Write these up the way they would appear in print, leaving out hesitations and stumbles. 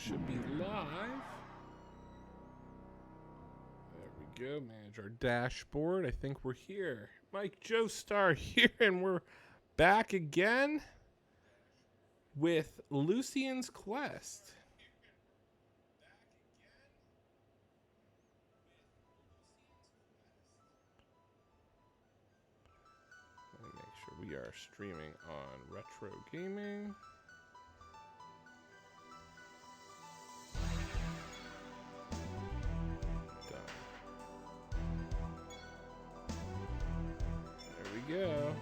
should be live. There we go. Manage our dashboard. I think we're here. Mike Joestar here, and we're back again with Lucienne's Quest. Let me make sure we are streaming on Retro Gaming. Go.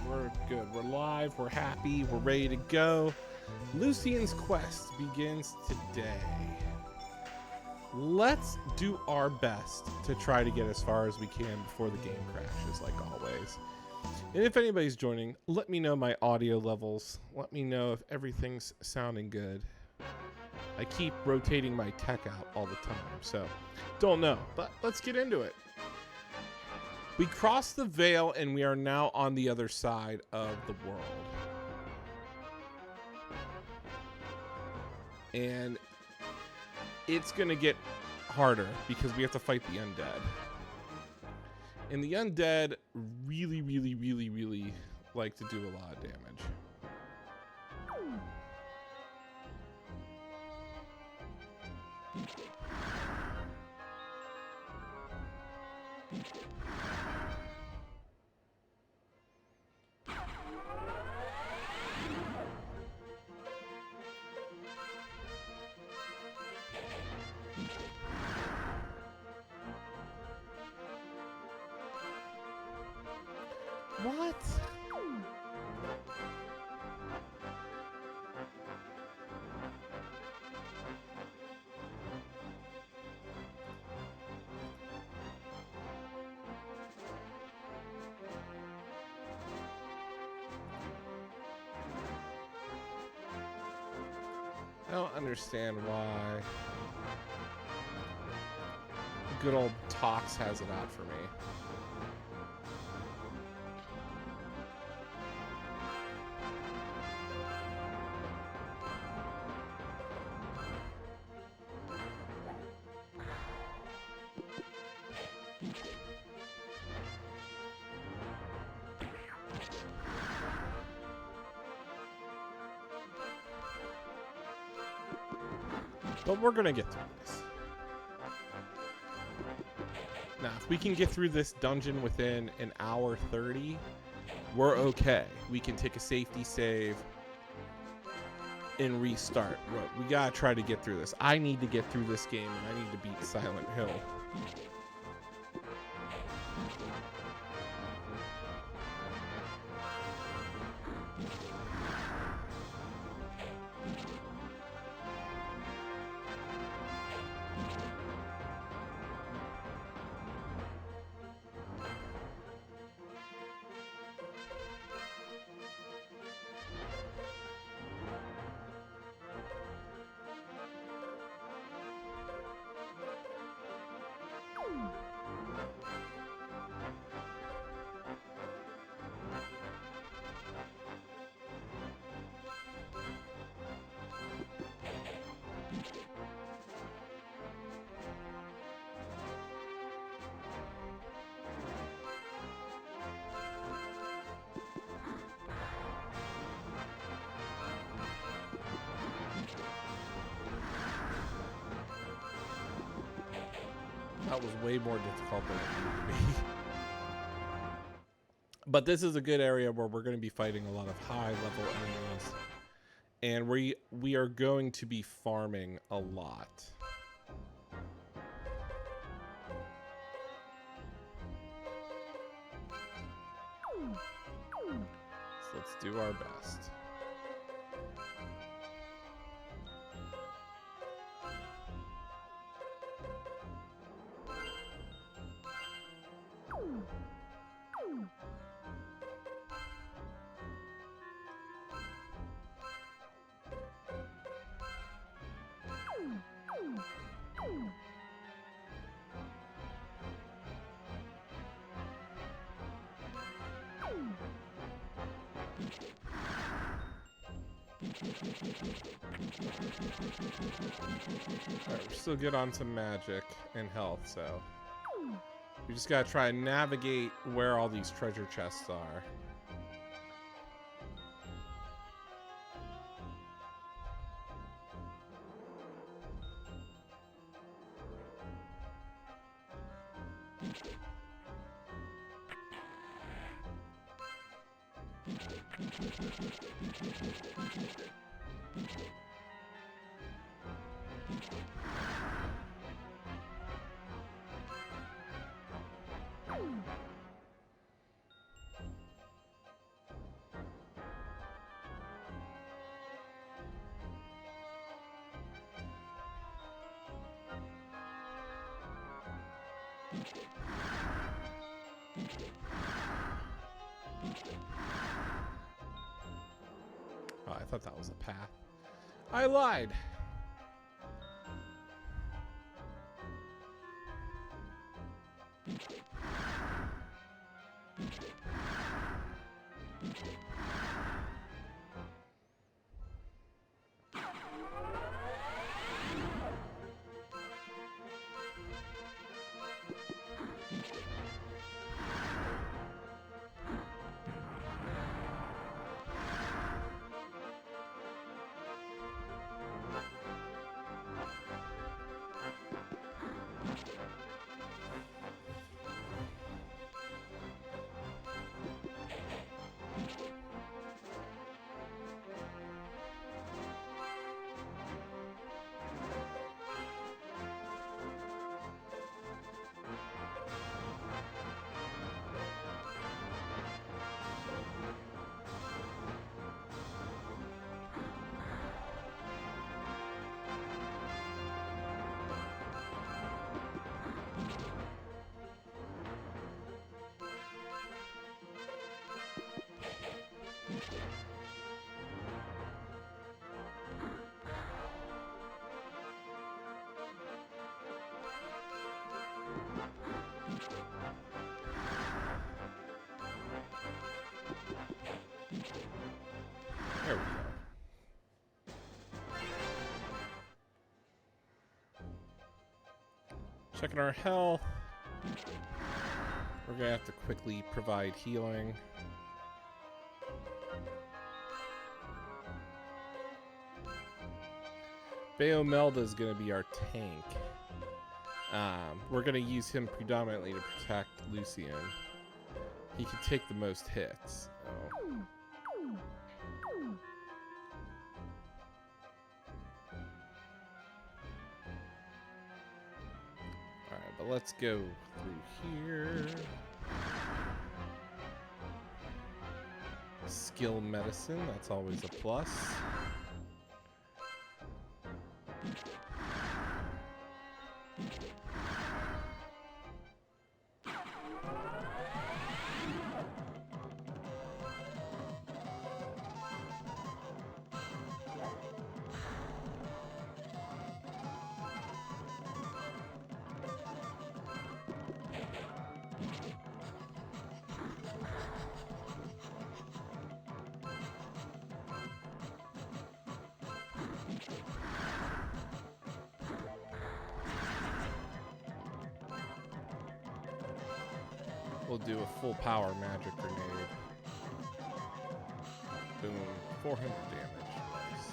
Alright, we're good. We're live, we're happy, we're ready to go. Lucienne's Quest begins today. Let's do our best to try to get as far as we can before the game crashes, like always. And if anybody's joining, let me know my audio levels. Let me know if everything's sounding good. I keep rotating my tech out all the time, so don't know. But let's get into it. We crossed the veil, and we are now on the other side of the world. And it's going to get harder because we have to fight the undead. And the undead really like to do a lot of damage. What? I don't understand why good old Tox has it out for me. But we're gonna get through this. Now, if we can get through this dungeon within an hour 30, we're okay. We can take a safety save and restart. But we gotta try to get through this. I need to get through this game, and I need to beat Silent Hill. That was way more difficult than it needed to be. But this is a good area where we're going to be fighting a lot of high-level enemies. And we are going to be farming a lot. So let's do our best. Alright, we're still good on some magic and health, so we just gotta try and navigate where all these treasure chests are. Oh, I thought that was a path. I lied. There we go. Checking our health. We're gonna have to quickly provide healing. Bayomelda is gonna be our tank. We're gonna use him predominantly to protect Lucienne. He can take the most hits. Oh. Alright, but let's go through here. Skill medicine, that's always a plus. We'll do a full power magic grenade. Boom. 400 damage. Nice.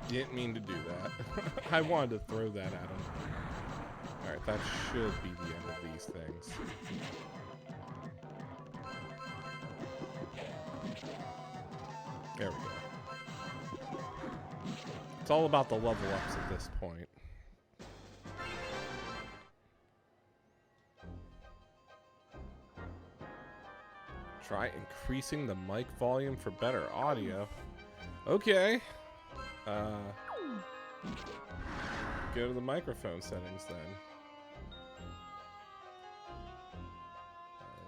Didn't mean to do that. I wanted to throw that at him. Alright, that should be the end of these things. There we go. It's all about the level ups at this point. Try increasing the mic volume for better audio. Okay. Go to the microphone settings then.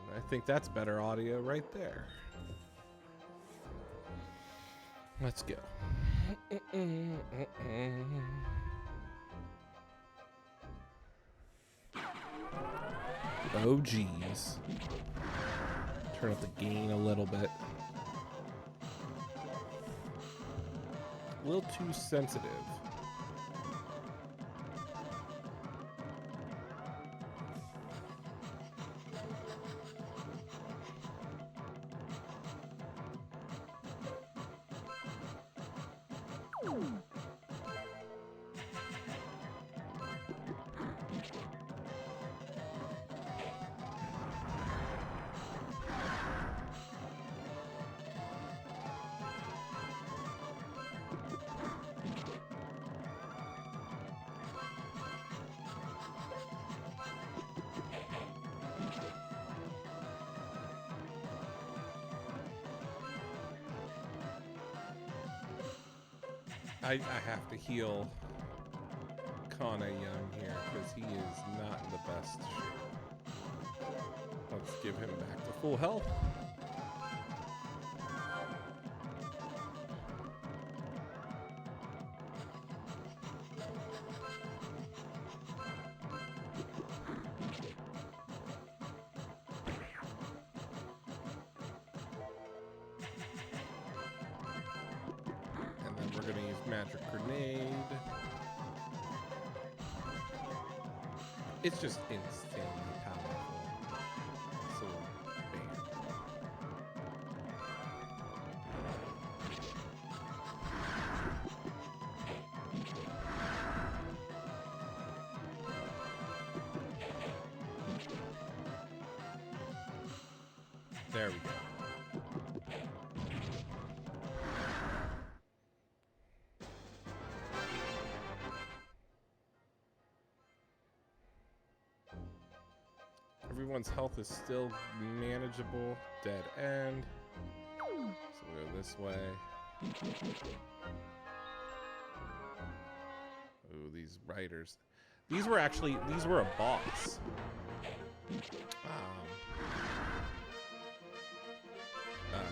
And I think that's better audio right there. Let's go. Oh, geez. Turn up the gain a little bit. A little too sensitive. I have to heal Kana Young here because he is not in the best shape. Let's give him back to full health. We're gonna use Magic Grenade. It's just insanely powerful. So, bam. There we go. Everyone's health is still manageable. Dead end. So we'll go this way. Ooh, these riders. These were a boss.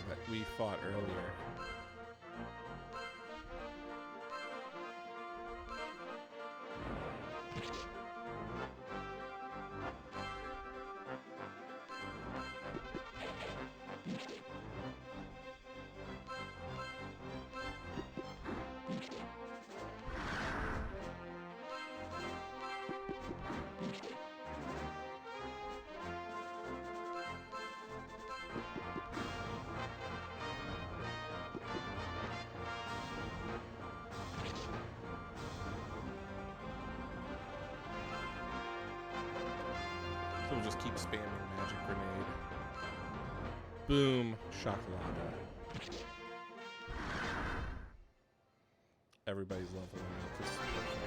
That we fought earlier. So we'll just keep spamming Magic Grenade. Boom. Shakalaka. Everybody's leveling up. This is perfect.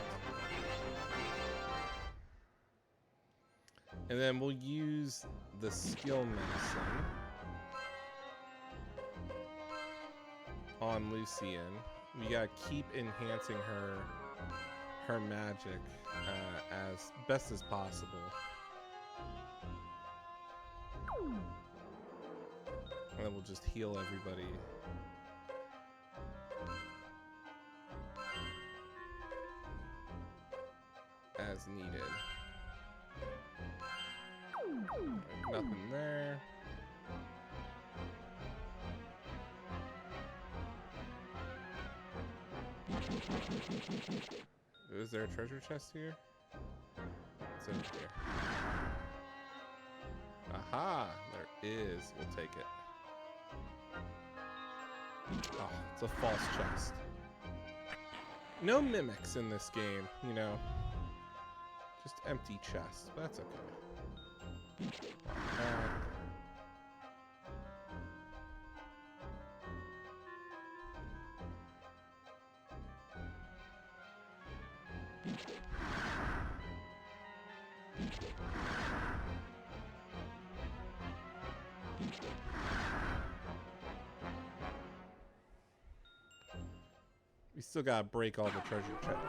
And then we'll use the skill medicine on Lucienne. We gotta keep enhancing her magic as best as possible. And then we'll just heal everybody. As needed. Nothing there. Is there a treasure chest here? It's over here. Aha! There is. We'll take it. Oh, it's a false chest. No mimics in this game, you know. Just empty chests. But that's okay. still gotta break all the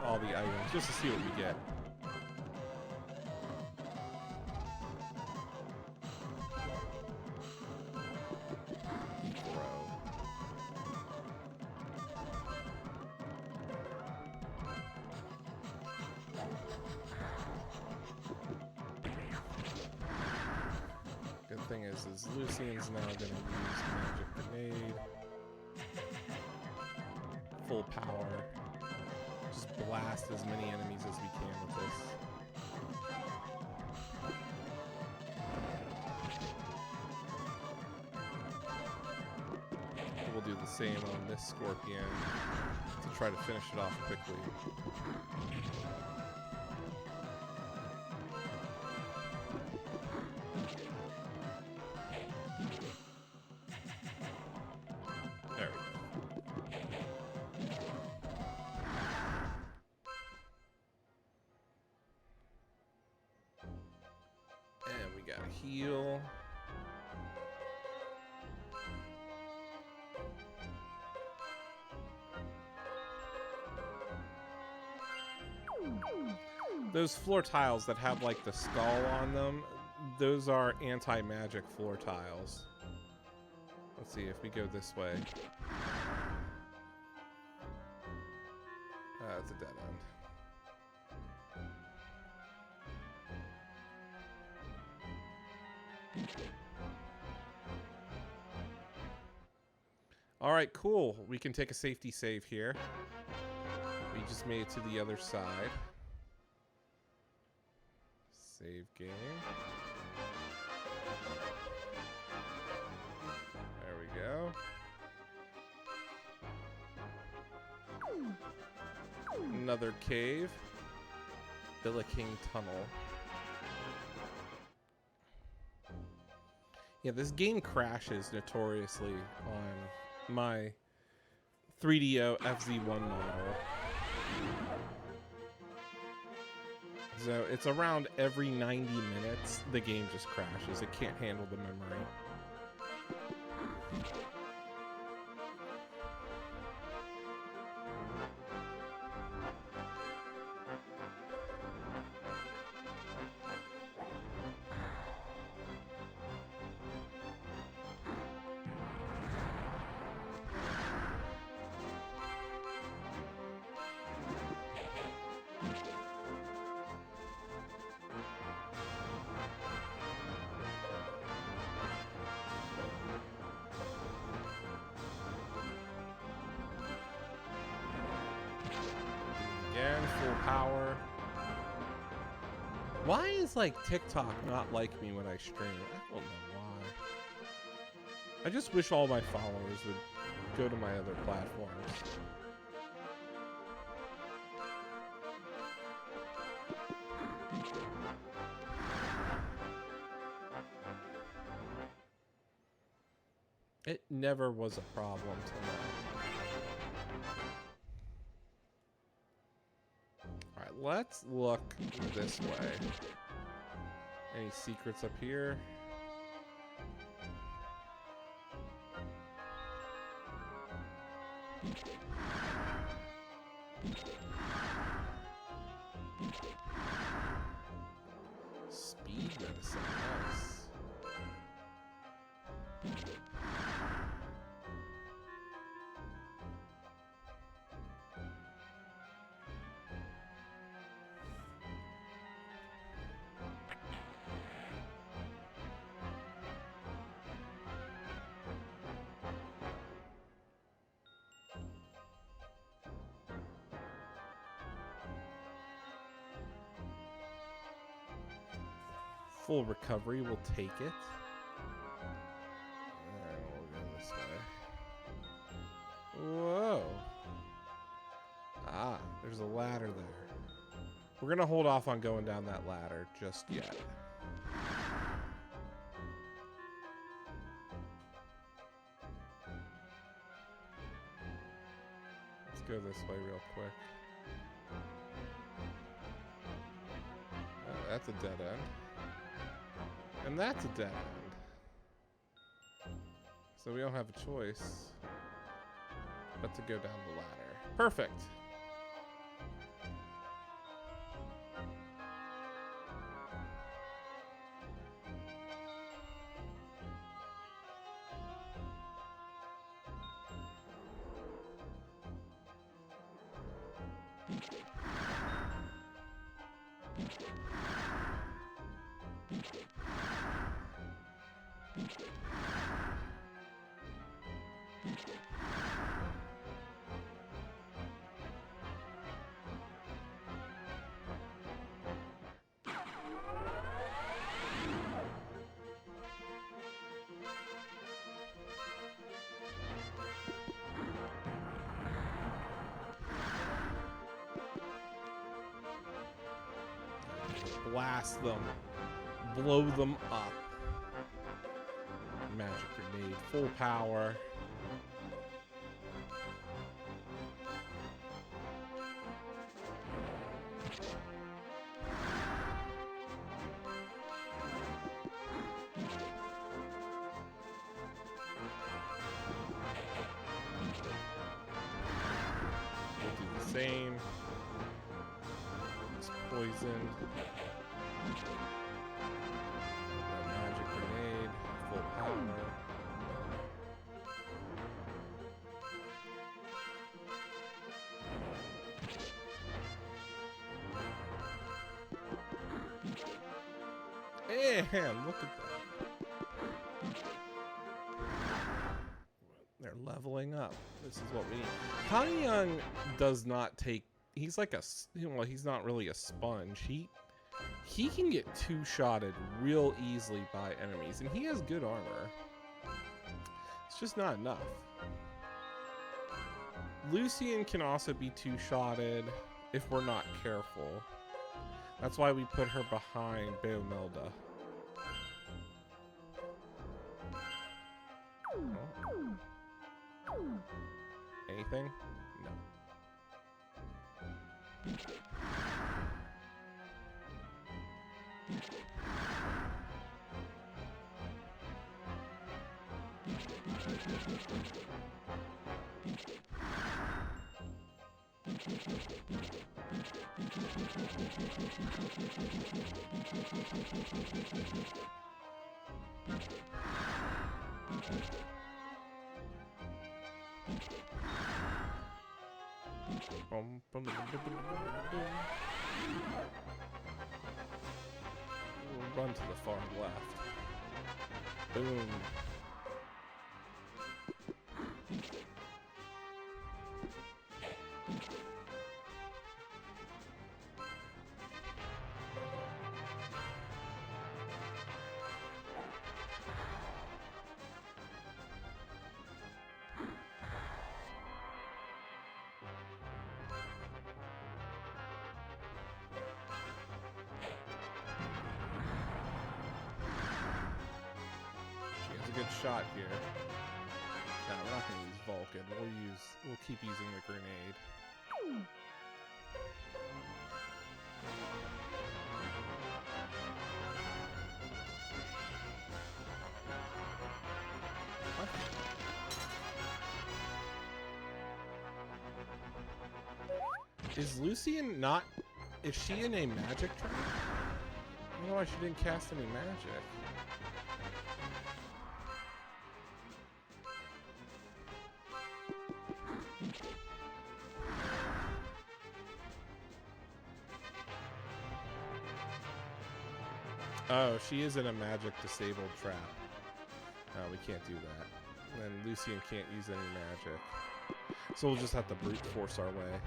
all the items, just to see what we get. Good thing is Lucienne's now gonna use magic grenade. Full power. Just blast as many enemies as we can with this. We'll do the same on this scorpion to try to finish it off quickly. There we go. And we got a heal. Those floor tiles that have like the skull on them, those are anti-magic floor tiles. Let's see if we go this way. It's a dead end. All right, cool. We can take a safety save here. We just made it to the other side. Save game. There we go. Another cave. Billiking Tunnel. Yeah, this game crashes notoriously on my 3DO FZ1 model. So it's around every 90 minutes, the game just crashes. It can't handle the memory. Again, full power. Why is like TikTok not like me when I stream? I don't know why. I just wish all my followers would go to my other platforms. It never was a problem till now. Alright, let's look this way. Any secrets up here? Speed medicine, nice. Full recovery, we'll take it. And we'll go this way. Whoa. Ah, there's a ladder there. We're gonna hold off on going down that ladder just yet. Let's go this way real quick. That's a dead end. And that's a dead end. So we don't have a choice but to go down the ladder. Perfect. Blast them. Blow them up. Magic grenade. Full power. We'll do the same. It's poisoned. Magic grenade, full power. And look at that. They're leveling up. This is what we need. Kanyang does not take. He's like a. Well, he's not really a sponge. He can get two-shotted real easily by enemies, and he has good armor. It's just not enough. Lucienne can also be two-shotted if we're not careful. That's why we put her behind Beomelda. Oh. Anything? No. We'll run to the far left. Boom. Good shot here. No, we're not going to use Vulcan. We'll keep using the grenade. What? Is Lucienne not? Is she in a magic trap? I don't know why she didn't cast any magic. Oh, she is in a magic disabled trap. No, we can't do that. And Lucienne can't use any magic. So we'll just have to brute force our way.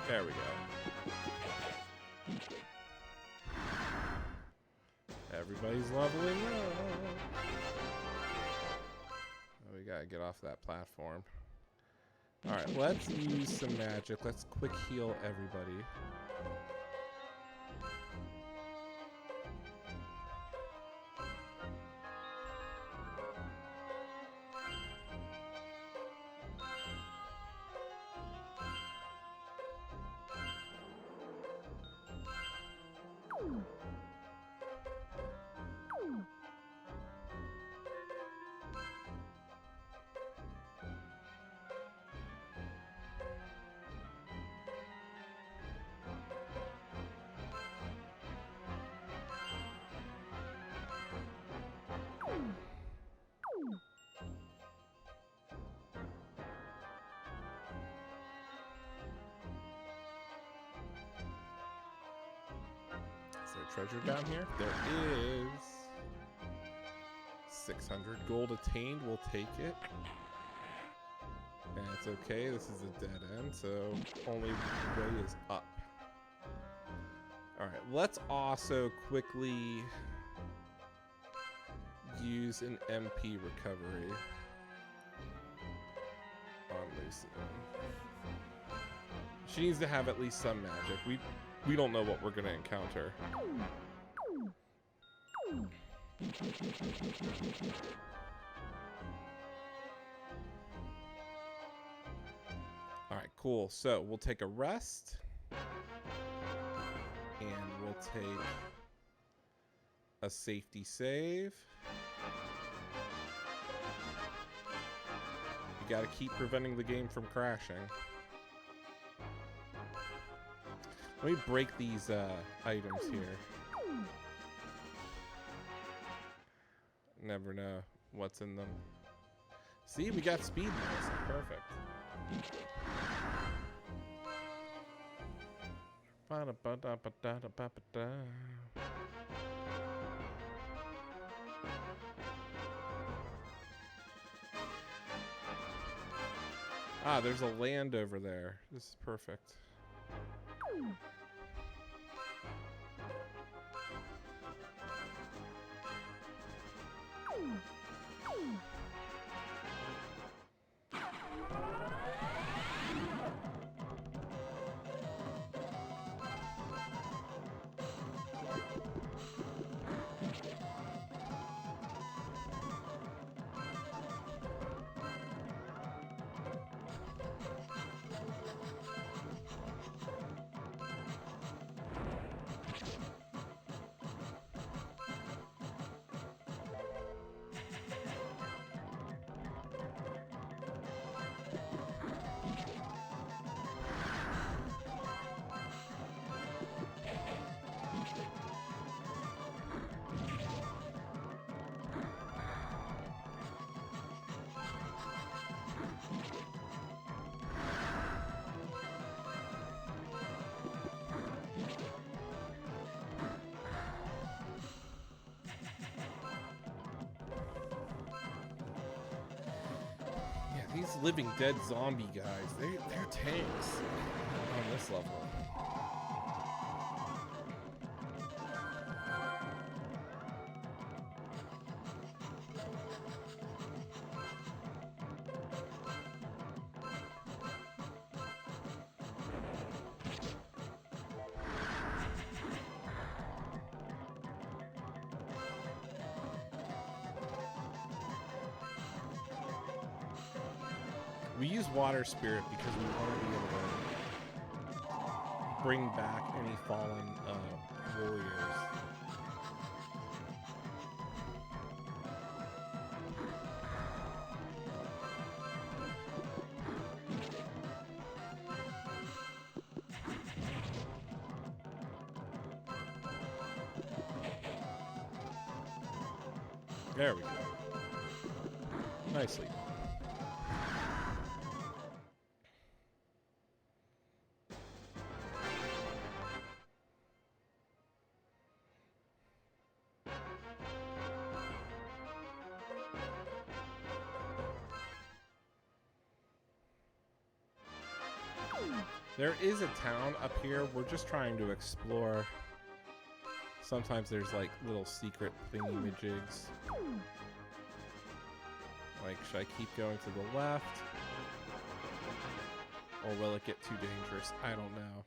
There we go. Everybody's leveling up. Oh, we gotta get off that platform. Alright, let's use some magic. Let's quick heal everybody. treasure down here? There is. 600 gold attained. We'll take it. And it's okay. This is a dead end, so only way is up. All right. Let's also quickly use an MP recovery on Lucienne. She needs to have at least some magic. We don't know what we're gonna encounter. All right, cool. So we'll take a rest, and we'll take a safety save. You gotta keep preventing the game from crashing. Let me break these items here. Never know what's in them. See, we got speed boost. Perfect. Ah, there's a land over there. This is perfect. These living dead zombie guys, they're tanks on this level. We use water spirit because we want to be able to bring back any fallen warriors. There we go. Nicely done. There is a town up here. We're just trying to explore. Sometimes there's like little secret thingy-majigs. Like, should I keep going to the left? Or will it get too dangerous? I don't know.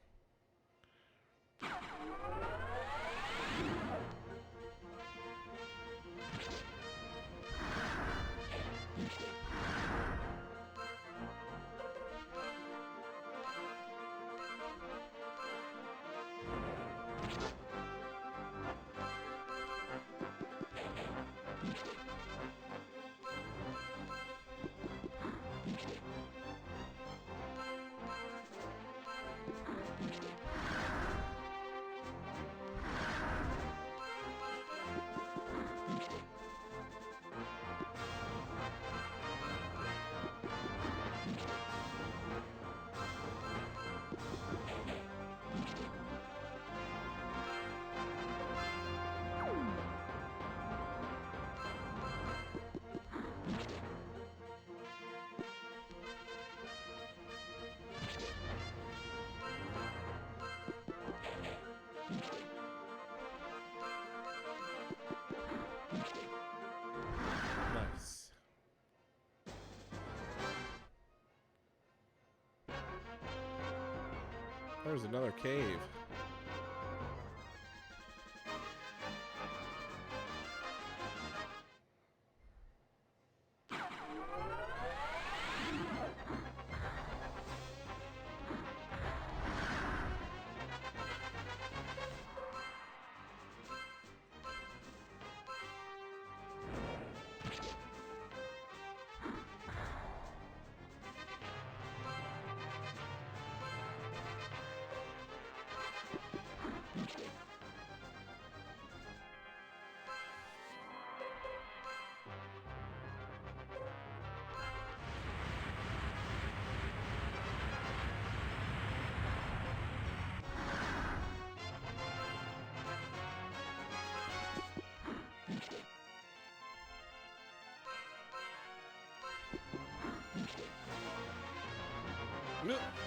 There's another cave.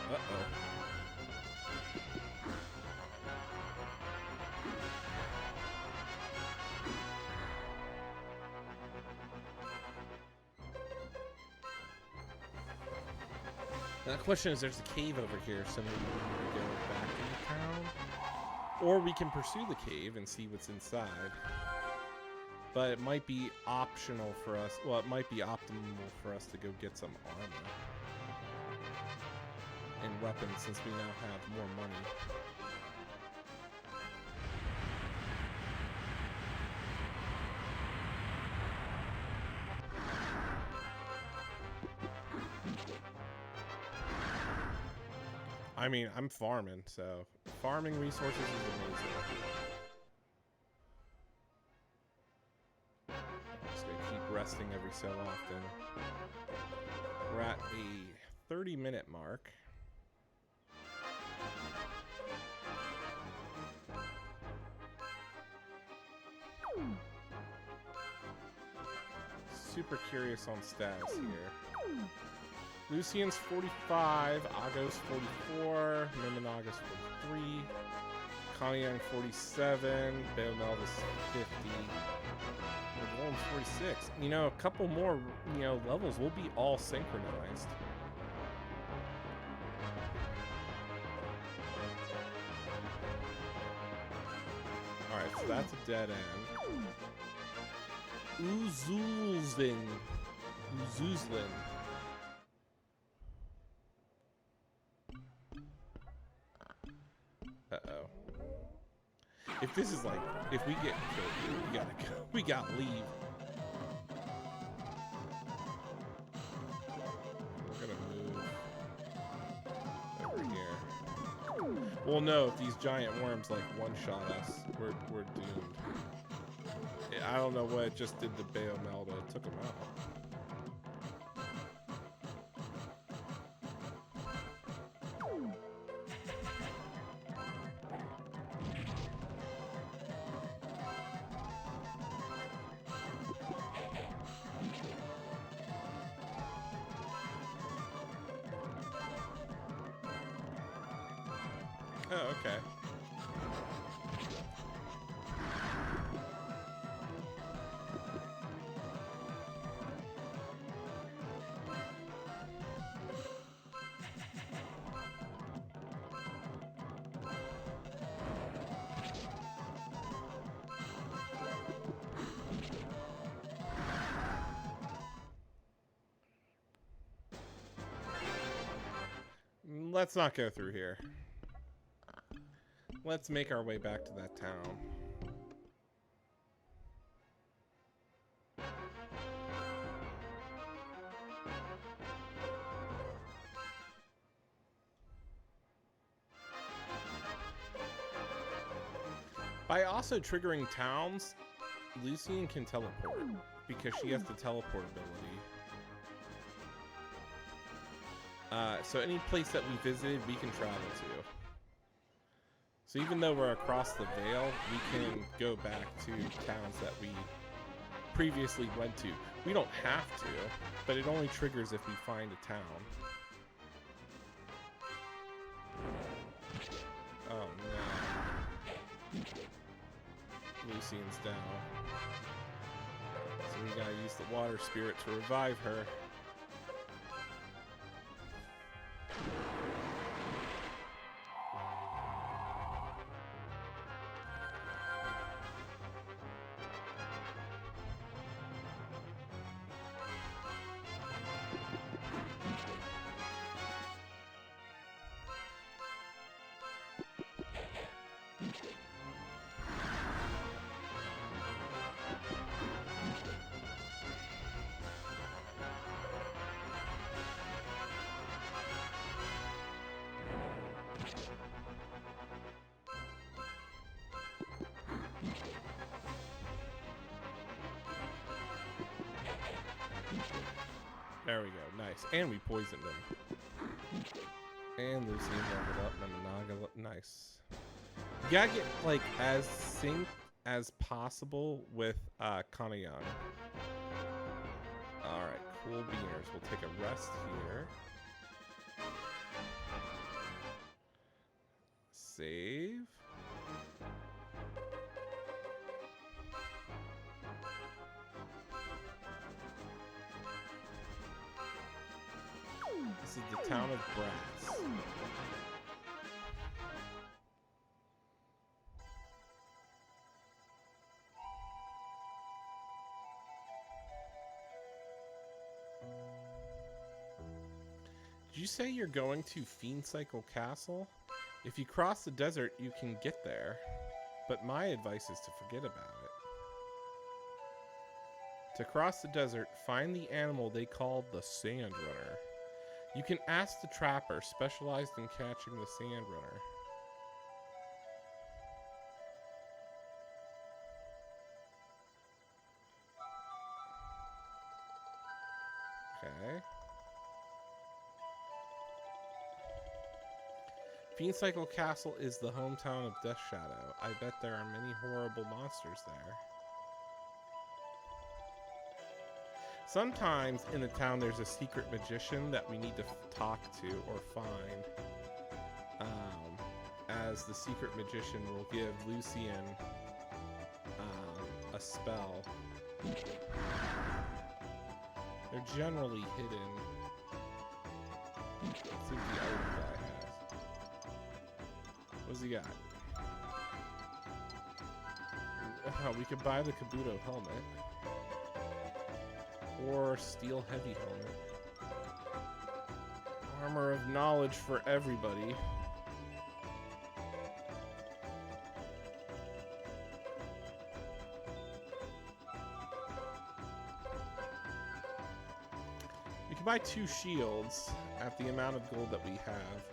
Uh-oh. Now the question is, there's a cave over here, so maybe we need to go back into town. Or we can pursue the cave and see what's inside. But it might be optional for us. Well, it might be optimal for us to go get some armor and weapons since we now have more money. I mean, I'm farming, so farming resources is amazing. I'm just gonna keep resting every so often. We're at a 30-minute mark. Super curious on status here. Lucienne's 45, Agos 44, Mimanagas 43, Kanyang 47, Beomelvis 50, Willem's 46. You know, a couple more, levels will be all synchronized. Alright, so that's a dead end. Uzulzin. Uh-oh. If this is like, if we get killed here, we gotta go. We gotta leave. We're gonna move over here. Well, no, if these giant worms like one-shot us, we're doomed. I don't know what it just did to Beomelda. It took him out. Oh, okay. Let's not go through here. Let's make our way back to that town. By also triggering towns, Lucienne can teleport because she has the teleport ability. So any place that we visited, we can travel to. So even though we're across the Veil, we can go back to towns that we previously went to. We don't have to, but it only triggers if we find a town. Oh no. Lucienne's down. So we gotta use the water spirit to revive her. There we go. Nice. And we poisoned him. And Lucienne leveled up. Namanaga. Nice. You gotta get, like, as synced as possible with Kanayan. Alright, cool beaners. We'll take a rest here. Save. This is the town of Brass. Did you say you're going to Fiend Cycle Castle? If you cross the desert, you can get there. But my advice is to forget about it. To cross the desert, find the animal they call the Sand Runner. You can ask the trapper, specialized in catching the Sand Runner. Okay. Fiend Cycle Castle is the hometown of Death Shadow. I bet there are many horrible monsters there. Sometimes in the town there's a secret magician that we need to talk to or find. As the secret magician will give Lucienne a spell. They're generally hidden. Let's see what the other guy has. What's he got? We could buy the Kabuto helmet. Or steel heavy helmet. Armor of knowledge for everybody. We can buy 2 shields at the amount of gold that we have.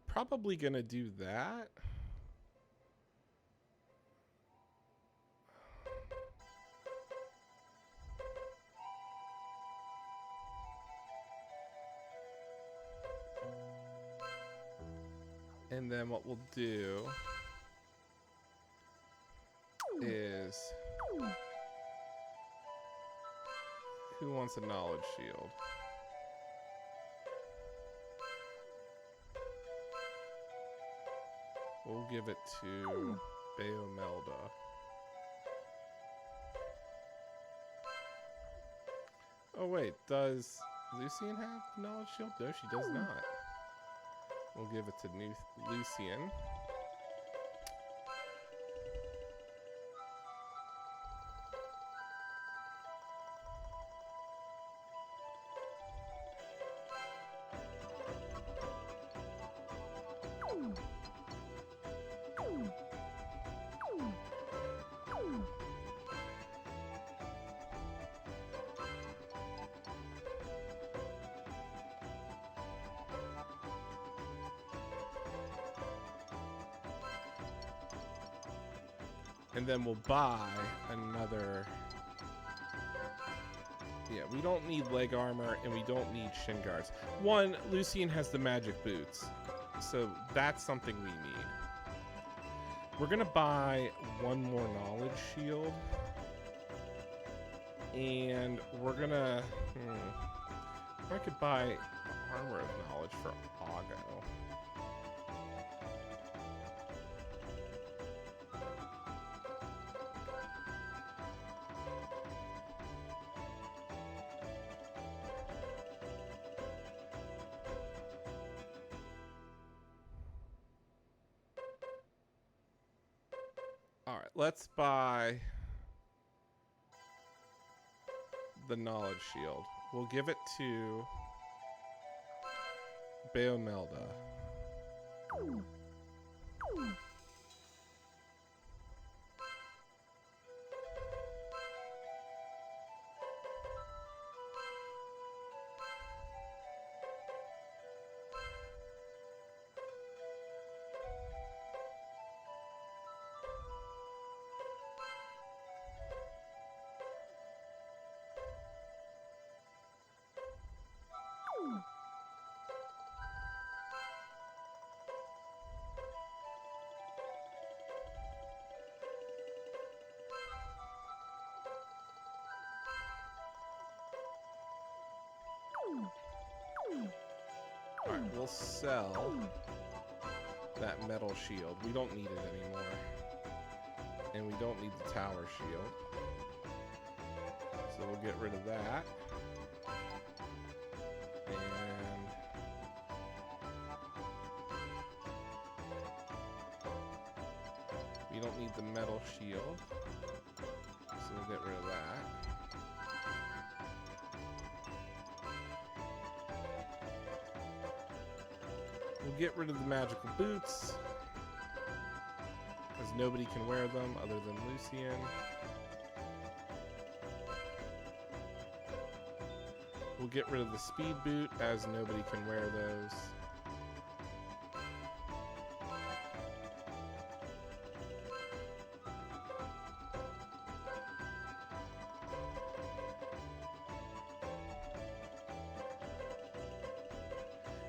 Probably gonna do that. And then what we'll do is, who wants a knowledge shield? We'll give it to Bayomelda. Oh wait, does Lucienne have the knowledge shield? No, she does not. We'll give it to Lucienne. And then we'll buy another. Yeah, we don't need leg armor and we don't need shin guards. One, Lucienne has the magic boots, so that's something we need. We're gonna buy 1 more knowledge shield. And we're gonna, I could buy armor of knowledge for Augo. All right, let's buy the knowledge shield. We'll give it to Bayomelda. Alright, we'll sell that metal shield. We don't need it anymore. And we don't need the tower shield. So we'll get rid of that. And we don't need the metal shield. So we'll get rid of that. We'll get rid of the magical boots, as nobody can wear them other than Lucienne. We'll get rid of the speed boot, as nobody can wear those.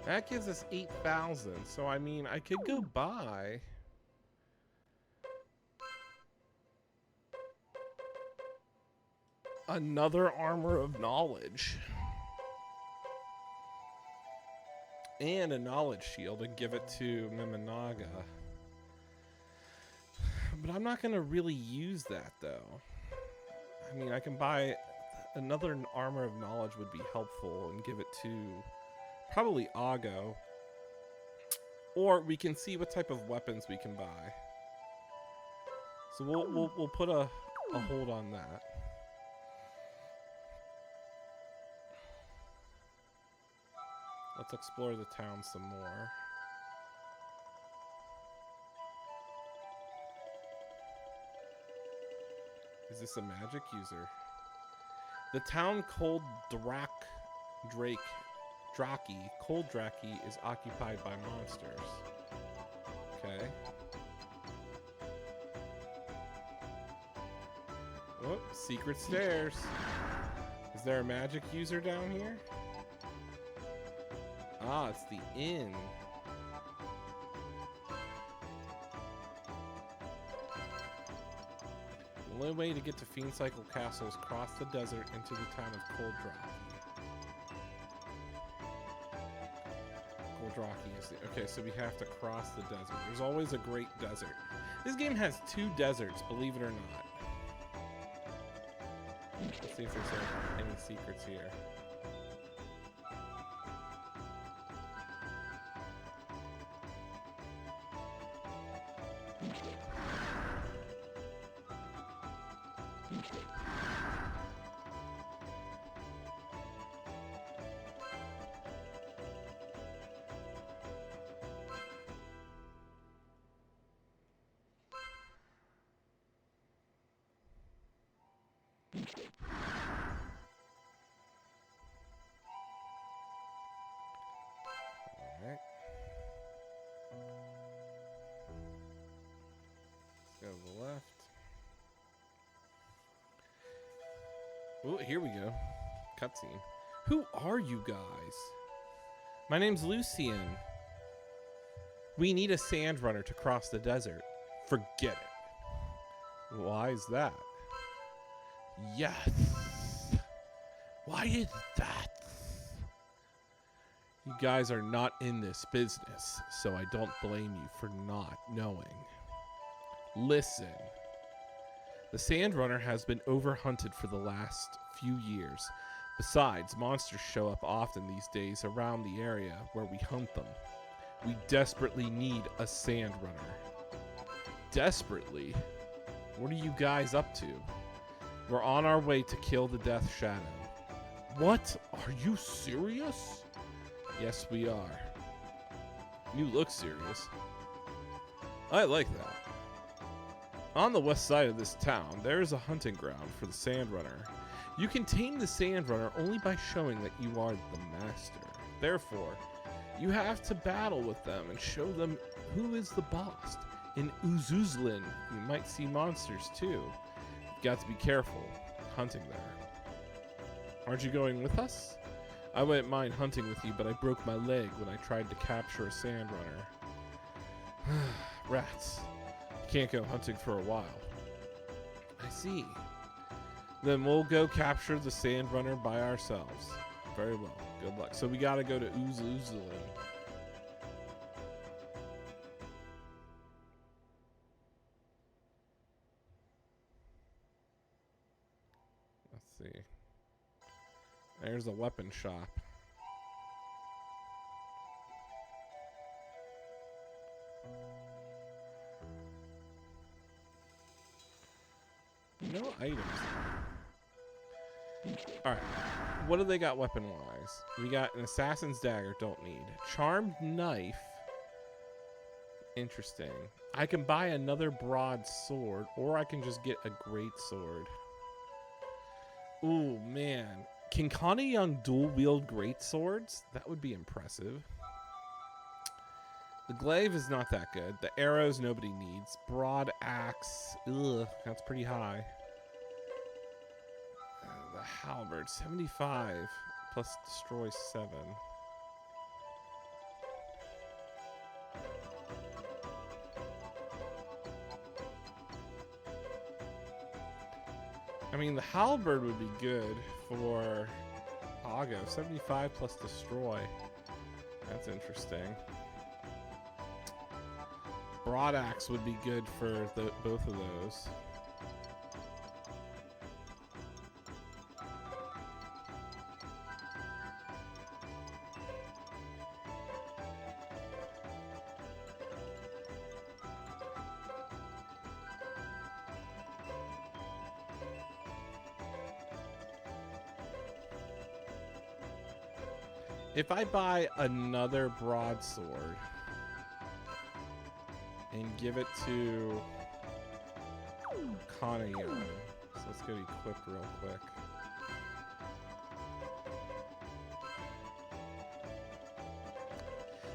That gives us 8,000, so I mean, I could go buy another armor of knowledge and a knowledge shield and give it to Mimanaga. But I'm not going to really use that, though. I mean, I can buy another armor of knowledge would be helpful and give it to probably Ago, or we can see what type of weapons we can buy. So we'll put a hold on that. Let's explore the town some more. Is this a magic user? The town Cold Draki is occupied by monsters. Okay. Oh, secret stairs. Is there a magic user down here? Ah, it's the inn. The only way to get to Fiend Cycle Castle is cross the desert into the town of Cold Draki. Is the, okay, so we have to cross the desert. There's always a great desert. This game has 2 deserts, believe it or not. Let's see if there's any secrets here. Alright. Let's go to the left. Oh, here we go. Cutscene. Who are you guys? My name's Lucienne. We need a sand runner to cross the desert. Forget it. Why is that? Yes. Why is that? You guys are not in this business, so I don't blame you for not knowing. Listen. The Sand Runner has been overhunted for the last few years. Besides, monsters show up often these days around the area where we hunt them. We desperately need a Sand Runner. Desperately? What are you guys up to? We're on our way to kill the Death Shadow. What? Are you serious? Yes, we are. You look serious. I like that. On the west side of this town, there is a hunting ground for the Sand Runner. You can tame the Sand Runner only by showing that you are the master. Therefore, you have to battle with them and show them who is the boss. In Uzuzlin, you might see monsters too. You've got to be careful hunting there. Aren't you going with us? I wouldn't mind hunting with you, but I broke my leg when I tried to capture a Sand Runner. Rats. You can't go hunting for a while. I see. Then we'll go capture the Sand Runner by ourselves. Very well. Good luck. So we got to go to Uzulin. Let's see. There's a weapon shop. No items. Alright. What do they got weapon-wise? We got an assassin's dagger. Don't need. Charmed knife. Interesting. I can buy another broadsword, or I can just get a great sword. Ooh, man. Can Connie Young dual-wield great swords? That would be impressive. The glaive is not that good. The arrows nobody needs. Broad axe. Ugh, that's pretty high. The halberd, 75 plus destroy 7. I mean, the halberd would be good for Ago. 75 plus destroy. That's interesting. Broad axe would be good for both of those. If I buy another broadsword and give it to Connie Young, so let's get equipped real quick.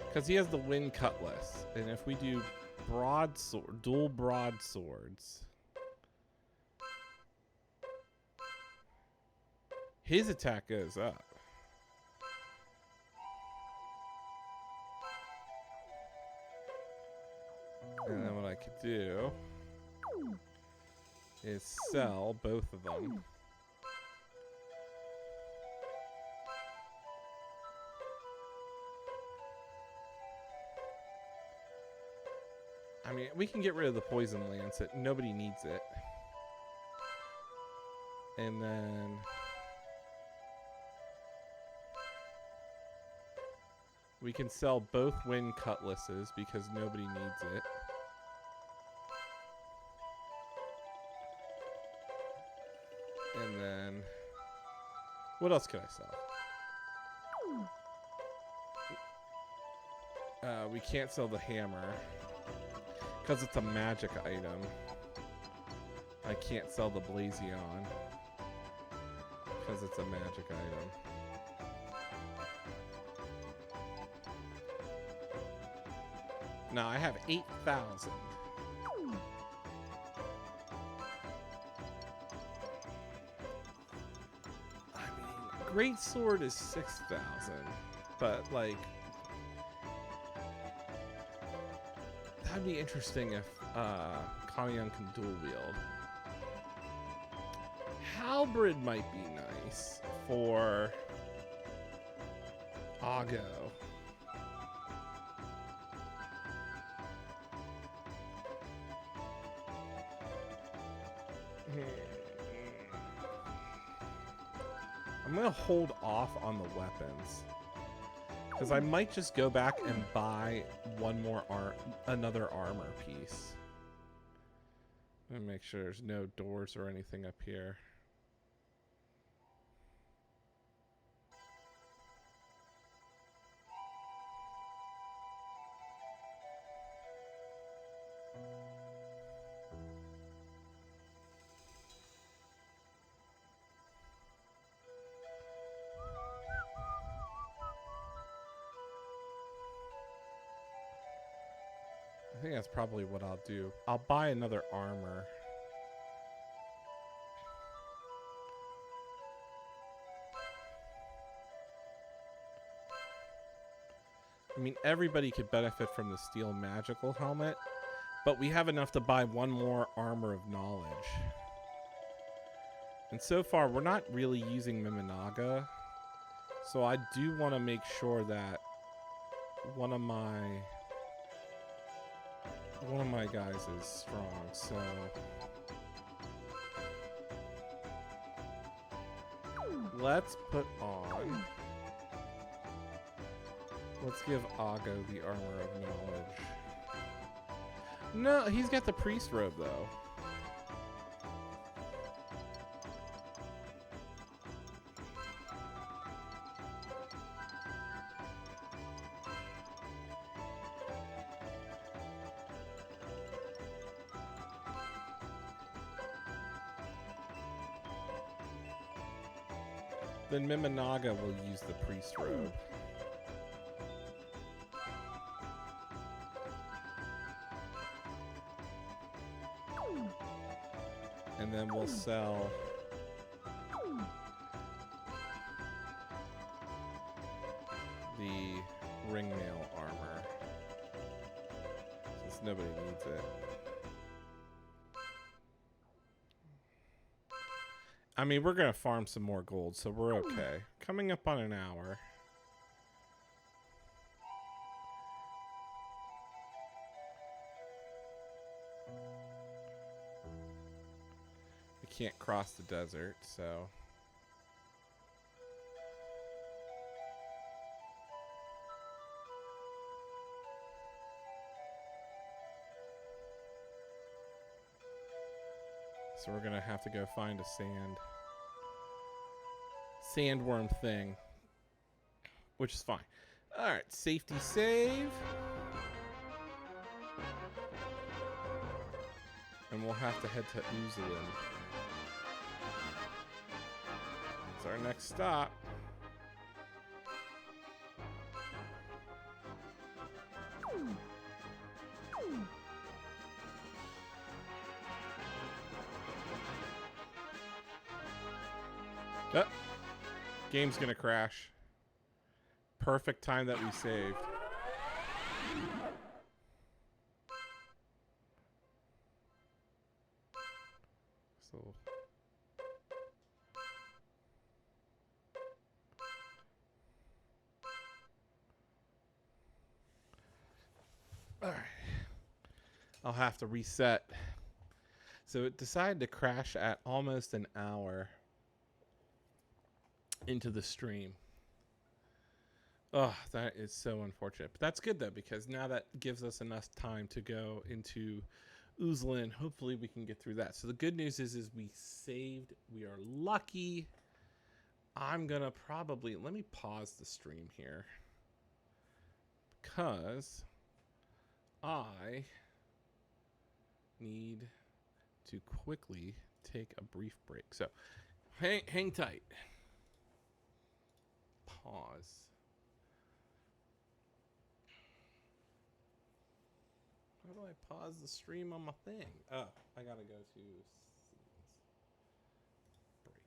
Because he has the wind cutlass, and if we do broadsword, dual broadswords, his attack goes up. And then what I could do is sell both of them. I mean, we can get rid of the poison lance. Nobody needs it. And then we can sell both wind cutlasses because nobody needs it. And then, what else could I sell? We can't sell the hammer because it's a magic item. I can't sell the Blazion because it's a magic item. Now I have 8,000. Great sword is 6,000, but like that'd be interesting if Connie Young can dual wield. Halberd might be nice for Ago. I'm gonna hold off on the weapons because I might just go back and buy another armor piece. I'm gonna make sure there's no doors or anything up here. I think that's probably what I'll do. I'll buy another armor. I mean, everybody could benefit from the steel magical helmet, but we have enough to buy one more armor of knowledge. And so far, we're not really using Mimanaga So I do want to make sure that one of my guys is strong. So let's put on. Let's give Ago the armor of knowledge. No, he's got the priest robe though. Then Mimanaga will use the priest robe. And then we'll sell the ringmail armor, since nobody needs it. I mean, we're gonna farm some more gold, so we're okay. Coming up on an hour. We can't cross the desert, so. So we're gonna have to go find a sandworm thing, which is fine. All right, safety save, and we'll have to head to Lucienne. It's our next stop. Oh, game's gonna crash. Perfect time that we saved. So all right, I'll have to reset. So it decided to crash at almost an hour into the stream. Oh, that is so unfortunate. But that's good though, because now that gives us enough time to go into Lucienne. Hopefully we can get through that. So the good news is we saved. We are lucky. I'm gonna probably, let me pause the stream here, because I need to quickly take a brief break. So hang tight. Pause. How do I pause the stream on my thing? Oh, I gotta go to break.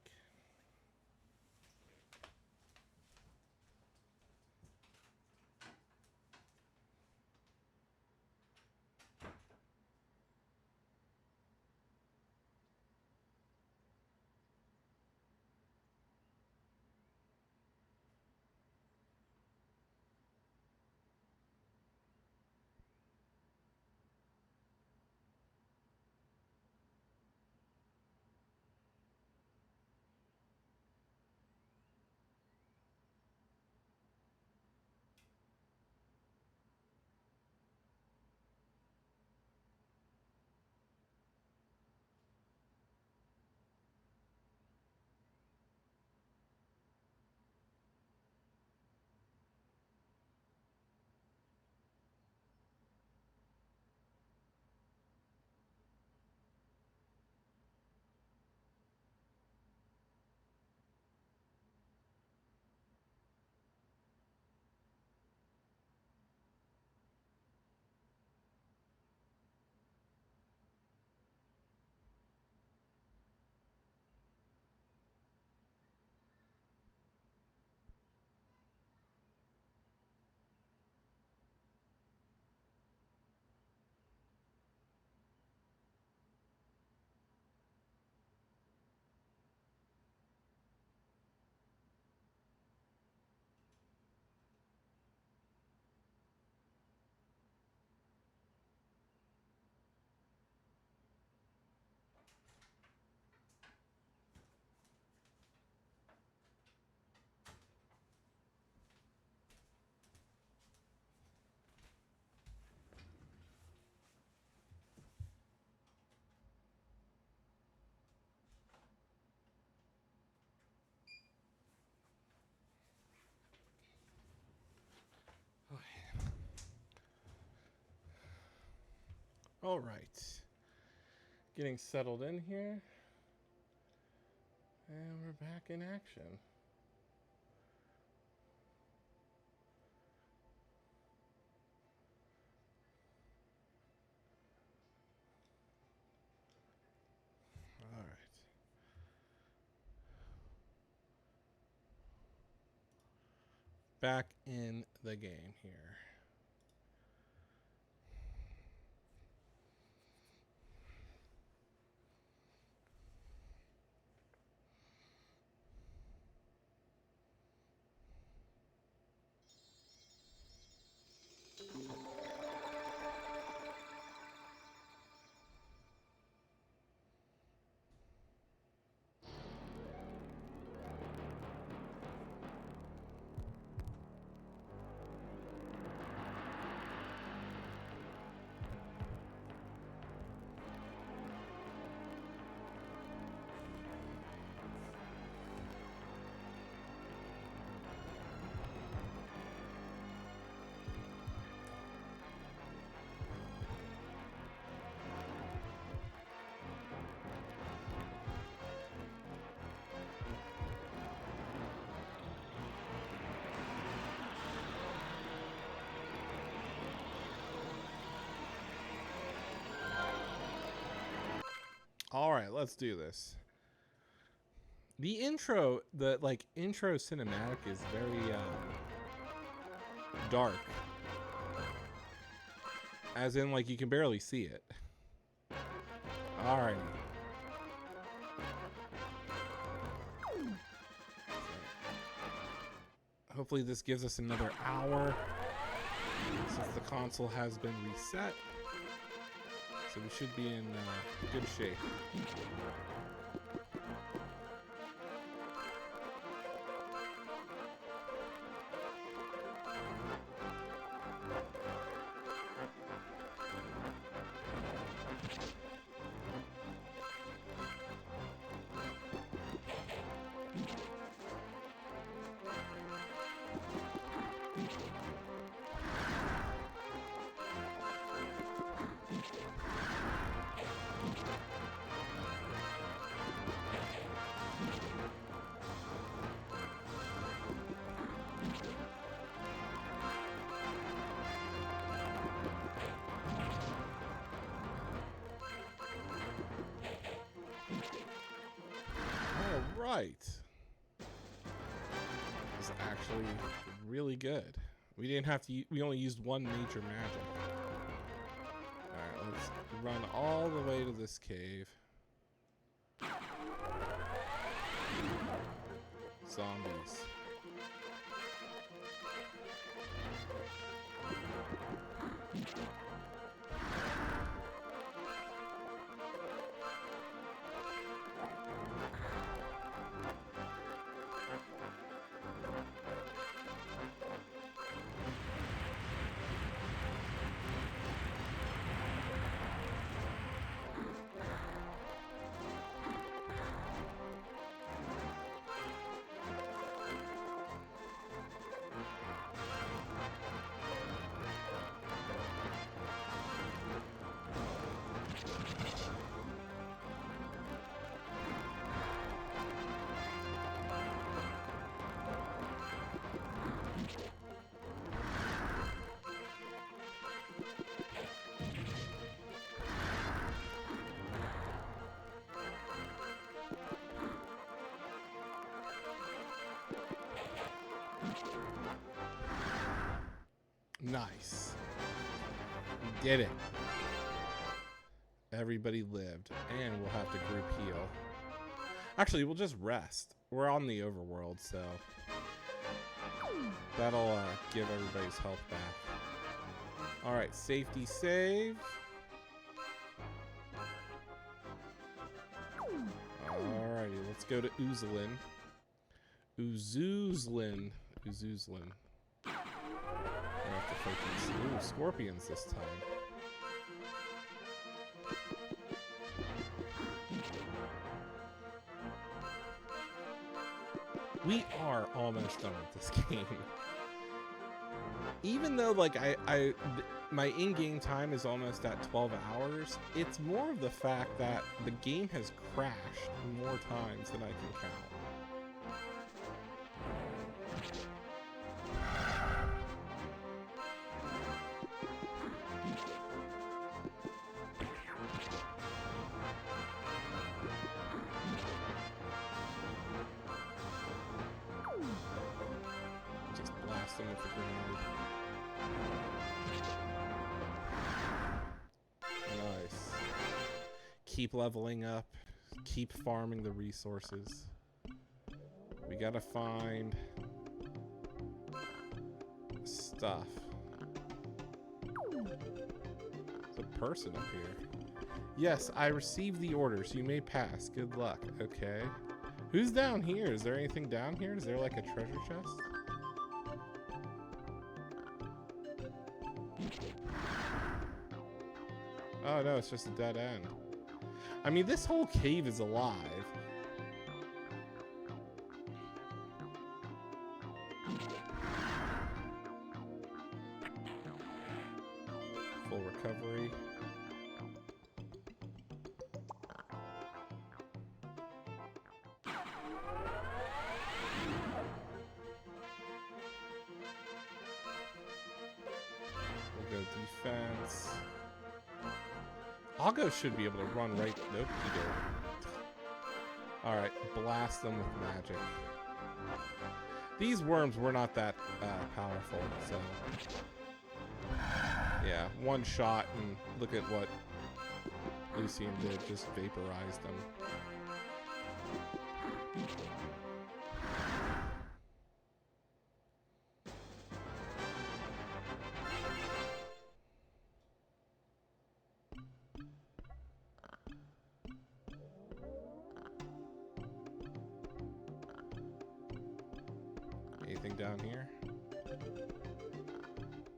All right. Getting settled in here. And we're back in action. All right. Back in the game here. All right, let's do this. The intro, the intro cinematic is very dark. As in, like, you can barely see it. All right. Hopefully this gives us another hour since the console has been reset. So we should be in good shape. Right. It's actually really good. We didn't have to. We only used one major magic. All right, let's run all the way to this cave. Zombies. Nice. We did it. Everybody lived. And we'll have to group heal. Actually, we'll just rest. We're on the overworld, so that'll give everybody's health back. Alright, safety save. Alrighty, let's go to Uzlin. Uzuzlin. I have to fight these scorpions this time. We are almost done with this game. Even though, like, my in-game time is almost at 12 hours. It's more of the fact that the game has crashed more times than I can count. Just blast them with the grenade. Nice. Keep leveling up. Keep farming the resources. We gotta find stuff. There's a person up here. Yes, I received the orders. You may pass. Good luck. Okay. Who's down here? Is there anything down here? Is there like a treasure chest? Oh no, it's just a dead end. I mean, this whole cave is alive. Full recovery. We'll go defense. Augo should be able to run right. Nope, he did. Alright, blast them with magic. These worms were not that powerful, so. Yeah, one shot, and look at what Lucienne did, just vaporized them. Anything down here?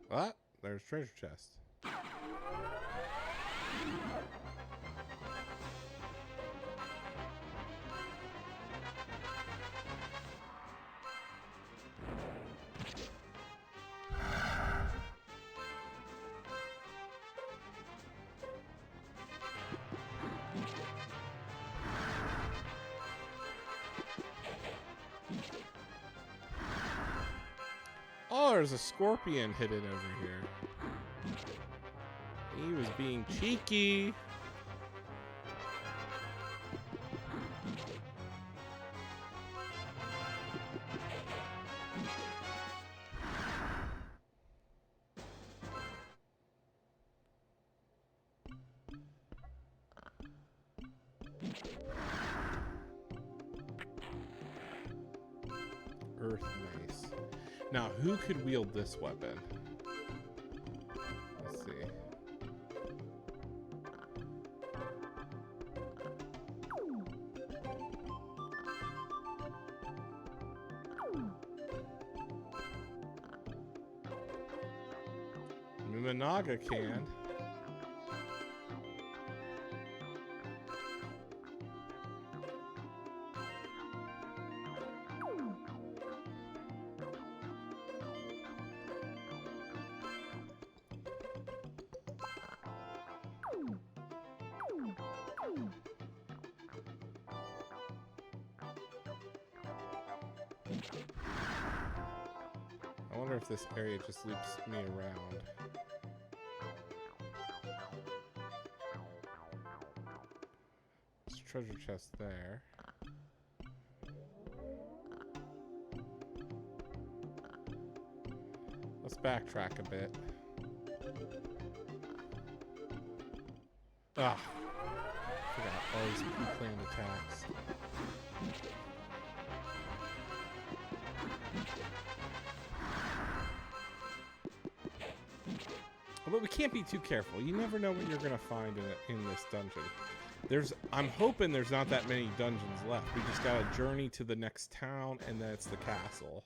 What? There's treasure chest. Oh, there's a scorpion hidden over here. He was being cheeky. Earth mace. Now, who could wield this weapon? Let's see. Mimanaga can. I wonder if this area just loops me around. There's a treasure chest there. Let's backtrack a bit. Ah, forgot all these pre-planned attacks. But we can't be too careful. You never know what you're gonna find in this dungeon. I'm hoping there's not that many dungeons left. We just gotta journey to the next town, and then it's the castle.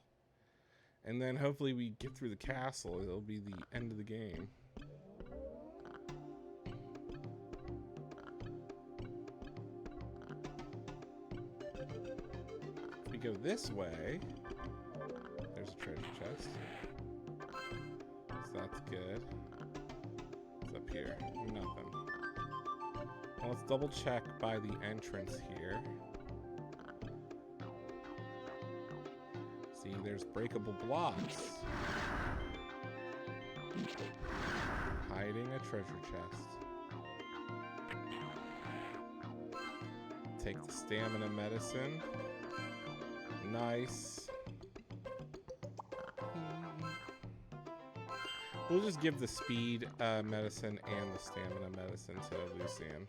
And then hopefully we get through the castle. It'll be the end of the game. If we go this way, there's a treasure chest. So that's good. up here? Nothing. Well, let's double check by the entrance here. See, there's breakable blocks. Hiding a treasure chest. Take the stamina medicine. Nice. We'll just give the speed medicine and the stamina medicine to Lucienne.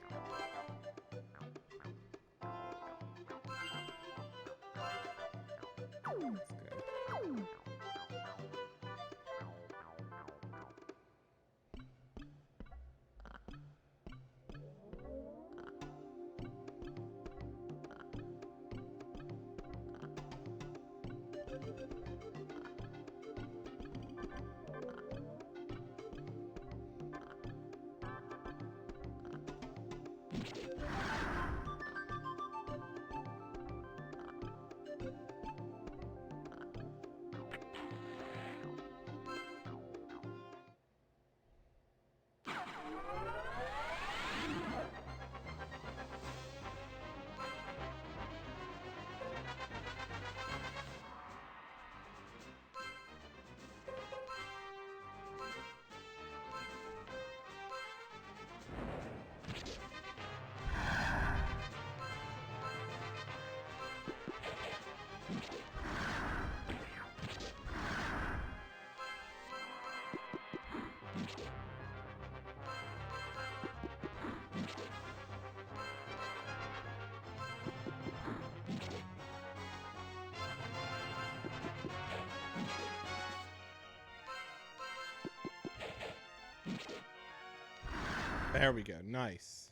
There we go. Nice.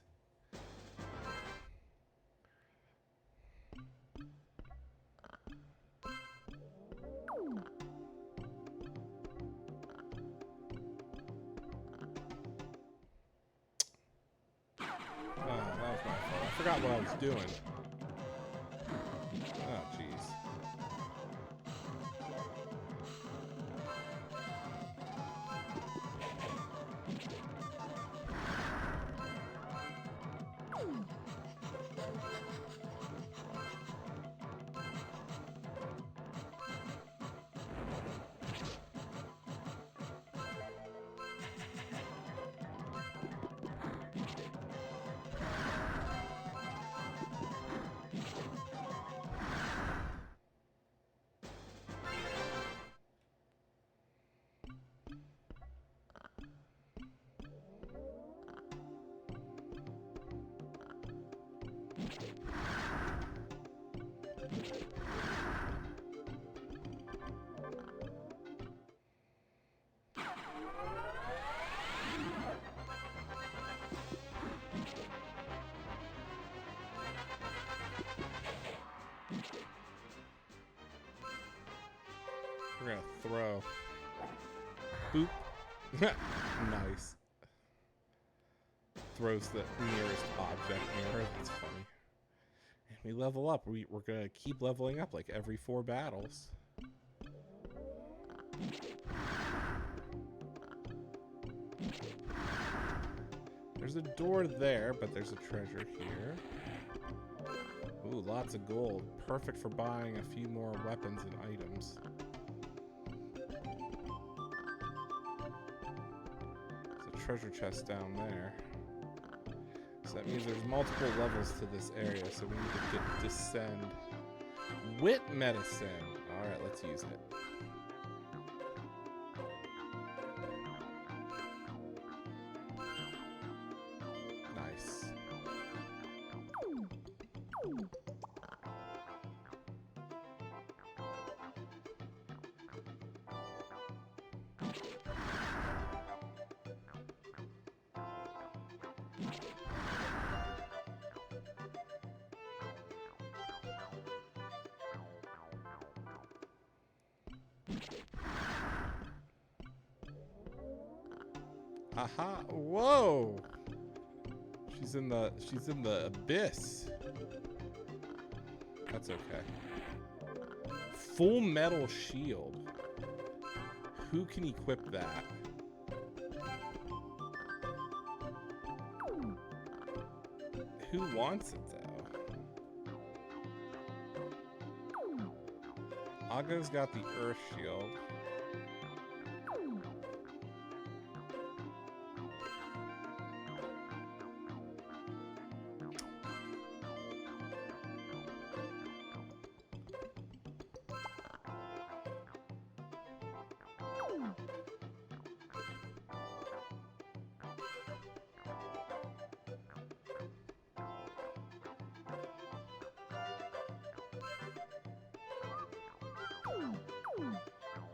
Oh, that was my fault. I forgot what I was doing. Oh, jeez. We're gonna throw. Boop. Nice. Throws the nearest object near her. That's funny. And we level up. We're gonna keep leveling up like every 4 battles. There's a door there, but there's a treasure here. Ooh, lots of gold. Perfect for buying a few more weapons and items. There's a treasure chest down there. So that means there's multiple levels to this area, so we need to descend. Wit medicine. Alright, let's use it. Nice. Aha! Whoa! She's in the abyss. That's okay. Full metal shield. Who can equip that? Who wants it, though? Aggo's got the Earth Shield.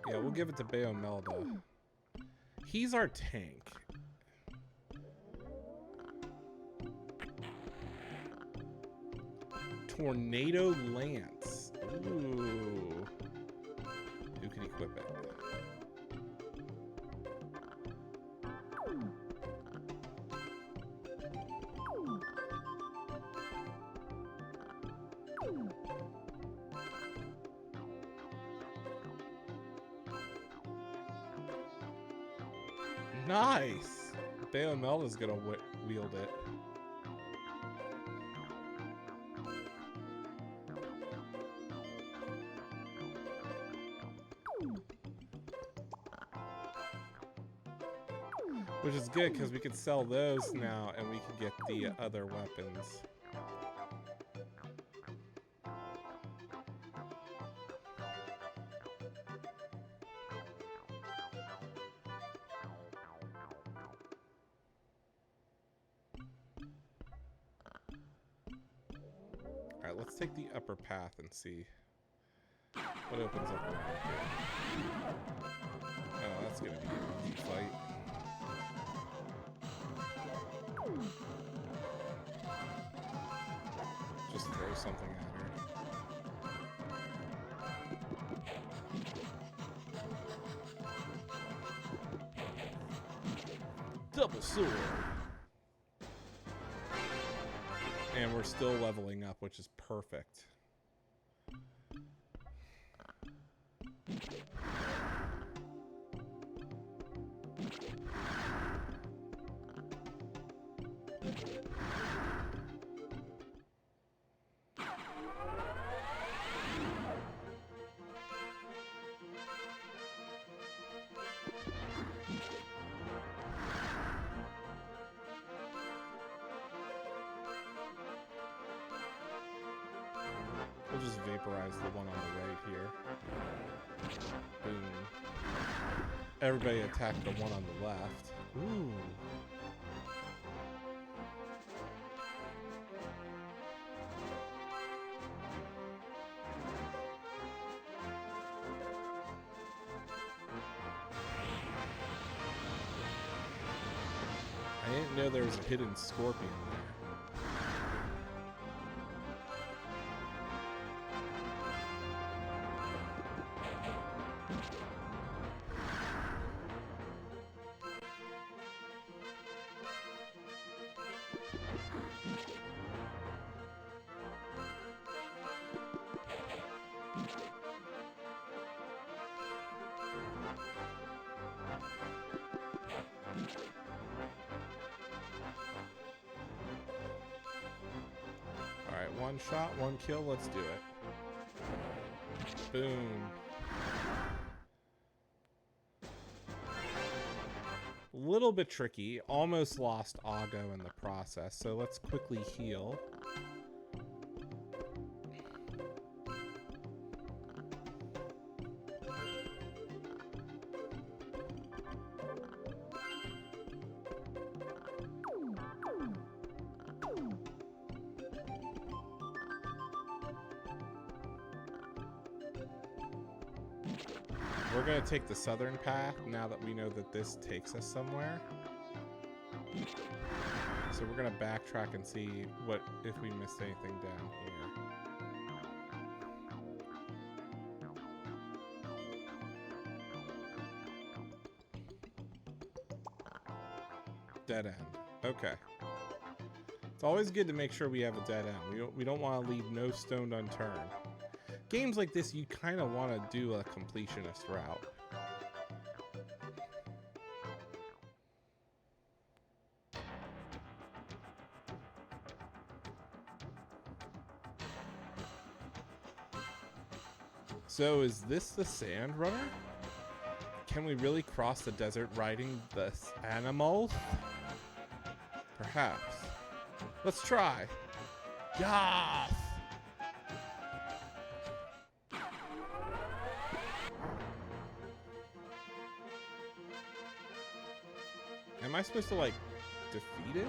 Yeah, we'll give it to Bayomelda. He's our tank. Tornado Lance. Ooh. Who can equip it? Nice! Bayomelda's gonna wield it. Which is good, because we can sell those now, and we can get the other weapons. Alright, let's take the upper path and see what opens up around here. Oh, that's gonna be a easy fight. Just throw something at her. Double sword! And we're still leveling up, which is perfect. We'll just vaporize the one on the right here. Boom. Everybody attack the one on the left. Ooh. I didn't know there was a hidden scorpion there. Alright, one shot, one kill, let's do it. Boom. Little bit tricky. Almost lost Aggo in the process, so let's quickly heal. We're going to take the southern path now that we know that this takes us somewhere. So we're going to backtrack and see what if we missed anything down here. Dead end. Okay. It's always good to make sure we have a dead end. We don't want to leave no stone unturned. Games like this, you kind of want to do a completionist route. So is this the Sand Runner? Can we really cross the desert riding this animal? Perhaps. Let's try. Yes! Am I supposed to, like, defeat it?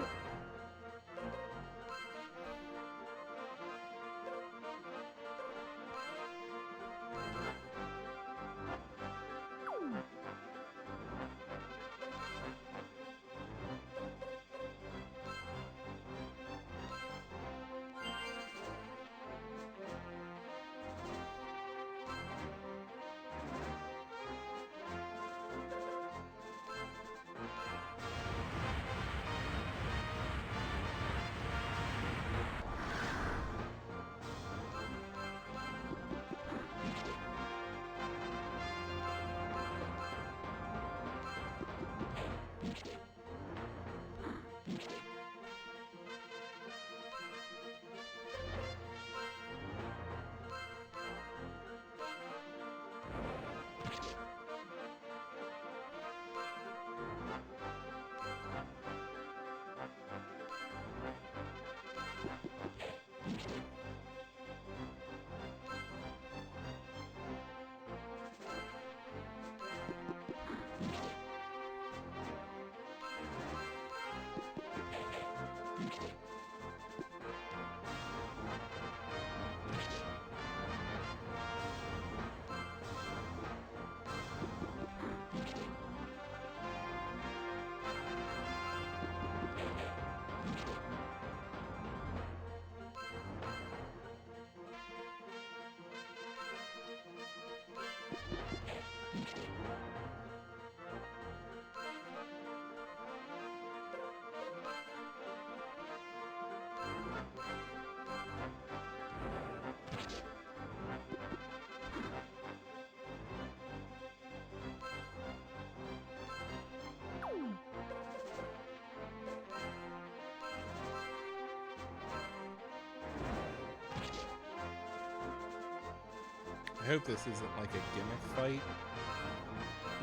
I hope this isn't like a gimmick fight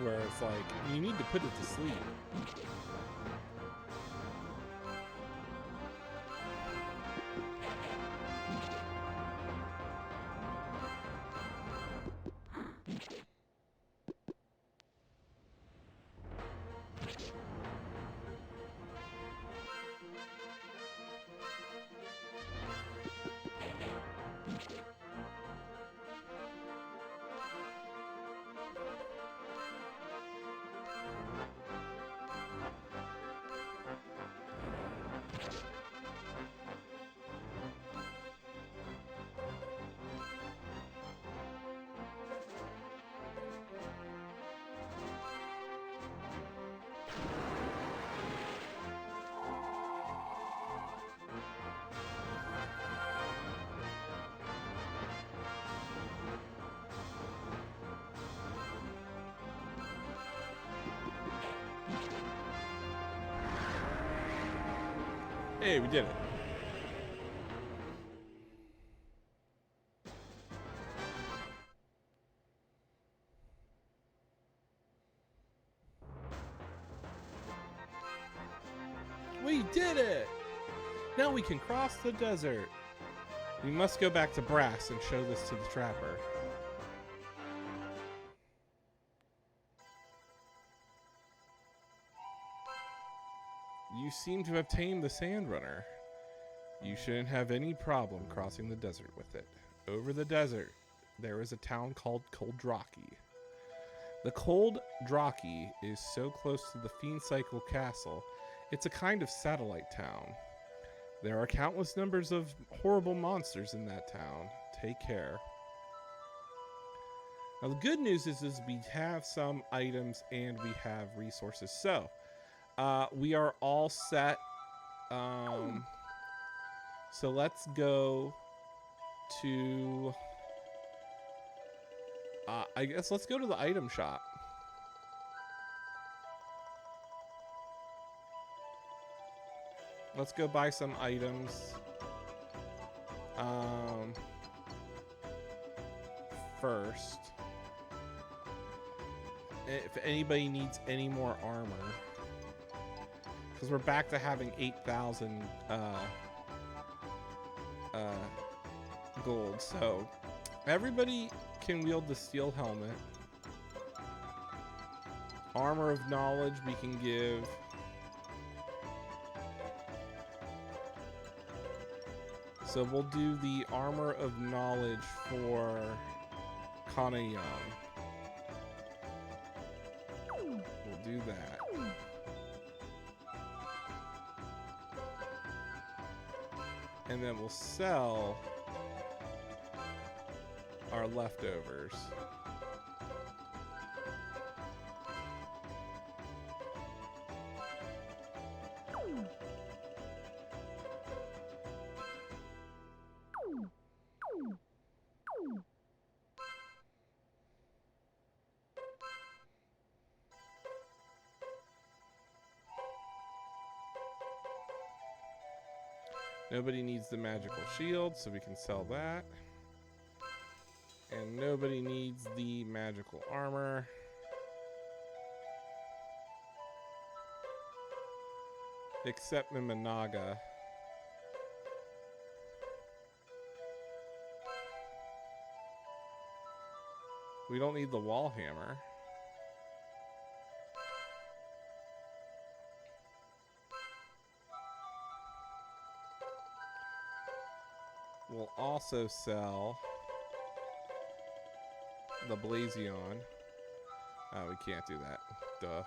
where it's like, you need to put it to sleep. Hey, we did it. We did it! Now we can cross the desert. We must go back to Brass and show this to the trapper. You seem to have tamed the Sand Runner. You shouldn't have any problem crossing the desert with it. Over the desert, there is a town called Koldraki. The Koldraki is so close to the Fiend Cycle Castle, it's a kind of satellite town. There are countless numbers of horrible monsters in that town. Take care. Now the good news is we have some items and we have resources. So, we are all set. So let's go to... I guess let's go to the item shop. Let's go buy some items. first. If anybody needs any more armor, because we're back to having 8,000 gold. So everybody can wield the steel helmet. Armor of knowledge we can give. So we'll do the armor of knowledge for Kanayang. We'll do that. And then we'll sell our leftovers. Nobody needs the magical shield, so we can sell that. And nobody needs the magical armor. Except Mimanaga. We don't need the wall hammer. We'll also sell the Blazion. Oh, we can't do that. Duh.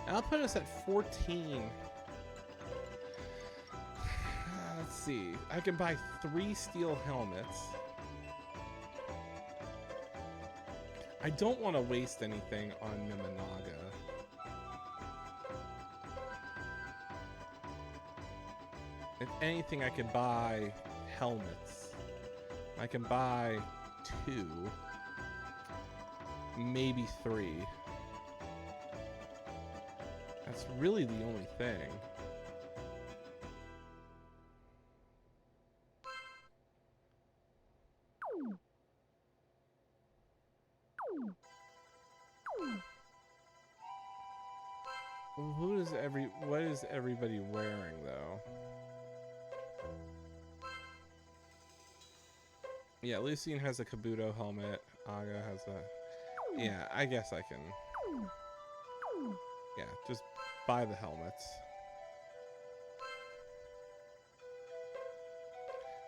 I'll put us at 14. Let's see. I can buy 3 steel helmets. I don't want to waste anything on Mimanaga. If anything, I can buy helmets. I can buy 2. Maybe 3. That's really the only thing. What is everybody wearing though? Yeah, Lucienne has a Kabuto helmet. Aga has a... Yeah, I guess I can... Yeah, just buy the helmets.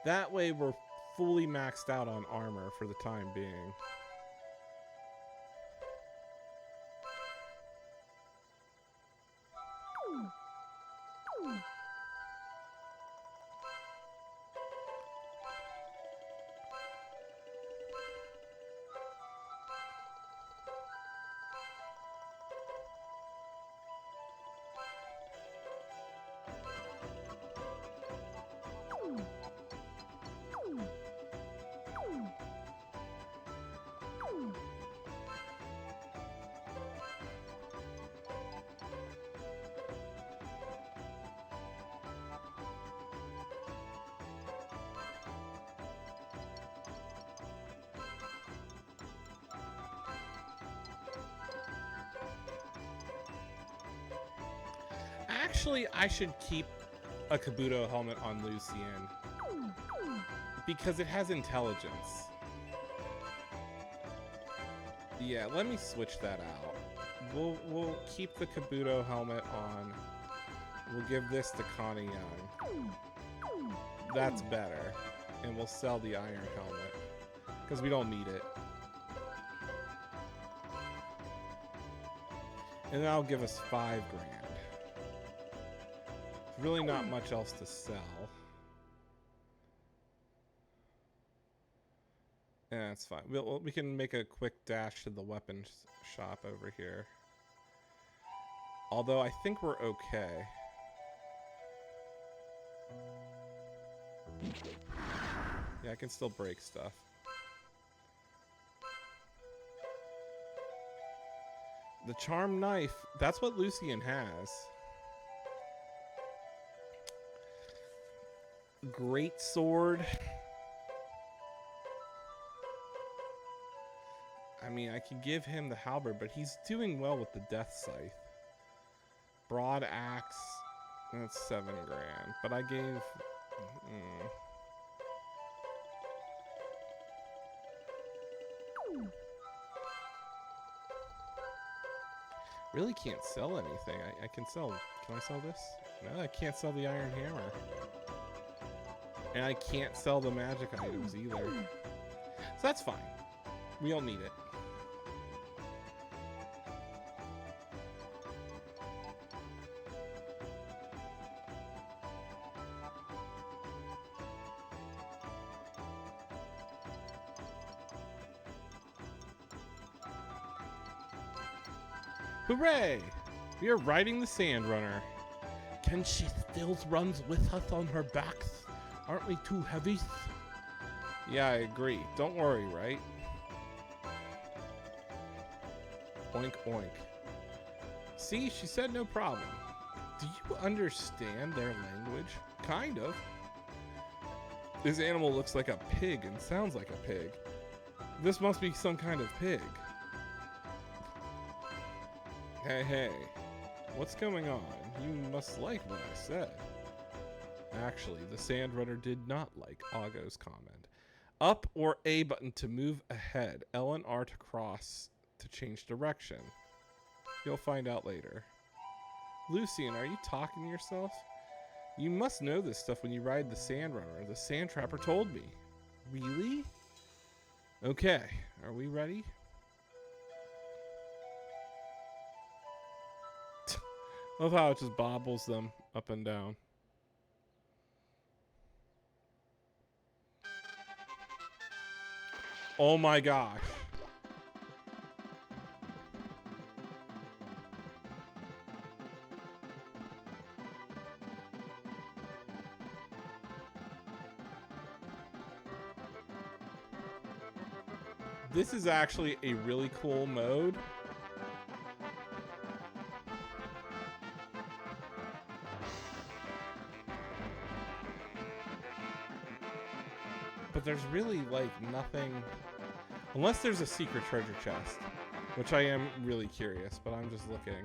That way we're fully maxed out on armor for the time being. Actually, I should keep a Kabuto helmet on Lucienne because it has intelligence. Yeah, let me switch that out. We'll keep the Kabuto helmet on. We'll give this to Connie Young. That's better. And we'll sell the iron helmet because we don't need it. And that'll give us $5 grand. Really not much else to sell. Yeah, it's fine. We can make a quick dash to the weapons shop over here. Although I think we're okay. Yeah, I can still break stuff. The charm knife, that's what Lucienne has. Great sword. I mean, I could give him the halberd, but he's doing well with the death scythe. Broad axe, that's 7 grand. But I gave... Really can't sell anything. I can sell... Can I sell this? No, I can't sell the iron hammer. And I can't sell the magic items either. So that's fine. We don't need it. Hooray! We are riding the Sand Runner. Can she still run with us on her backs? Aren't we too heavy? Yeah, I agree. Don't worry, right? Oink, oink. See, she said no problem. Do you understand their language? Kind of. This animal looks like a pig and sounds like a pig. This must be some kind of pig. Hey, hey. What's going on? You must like what I said. Actually, the Sand Runner did not like Ago's comment. Up or A button to move ahead. L and R to cross to change direction. You'll find out later. Lucienne, are you talking to yourself? You must know this stuff when you ride the Sand Runner. The Sand Trapper told me. Really? Okay, are we ready? Love how it just bobbles them up and down. Oh my gosh. This is actually a really cool mode. But there's really like nothing, unless there's a secret treasure chest, which I am really curious, but I'm just looking.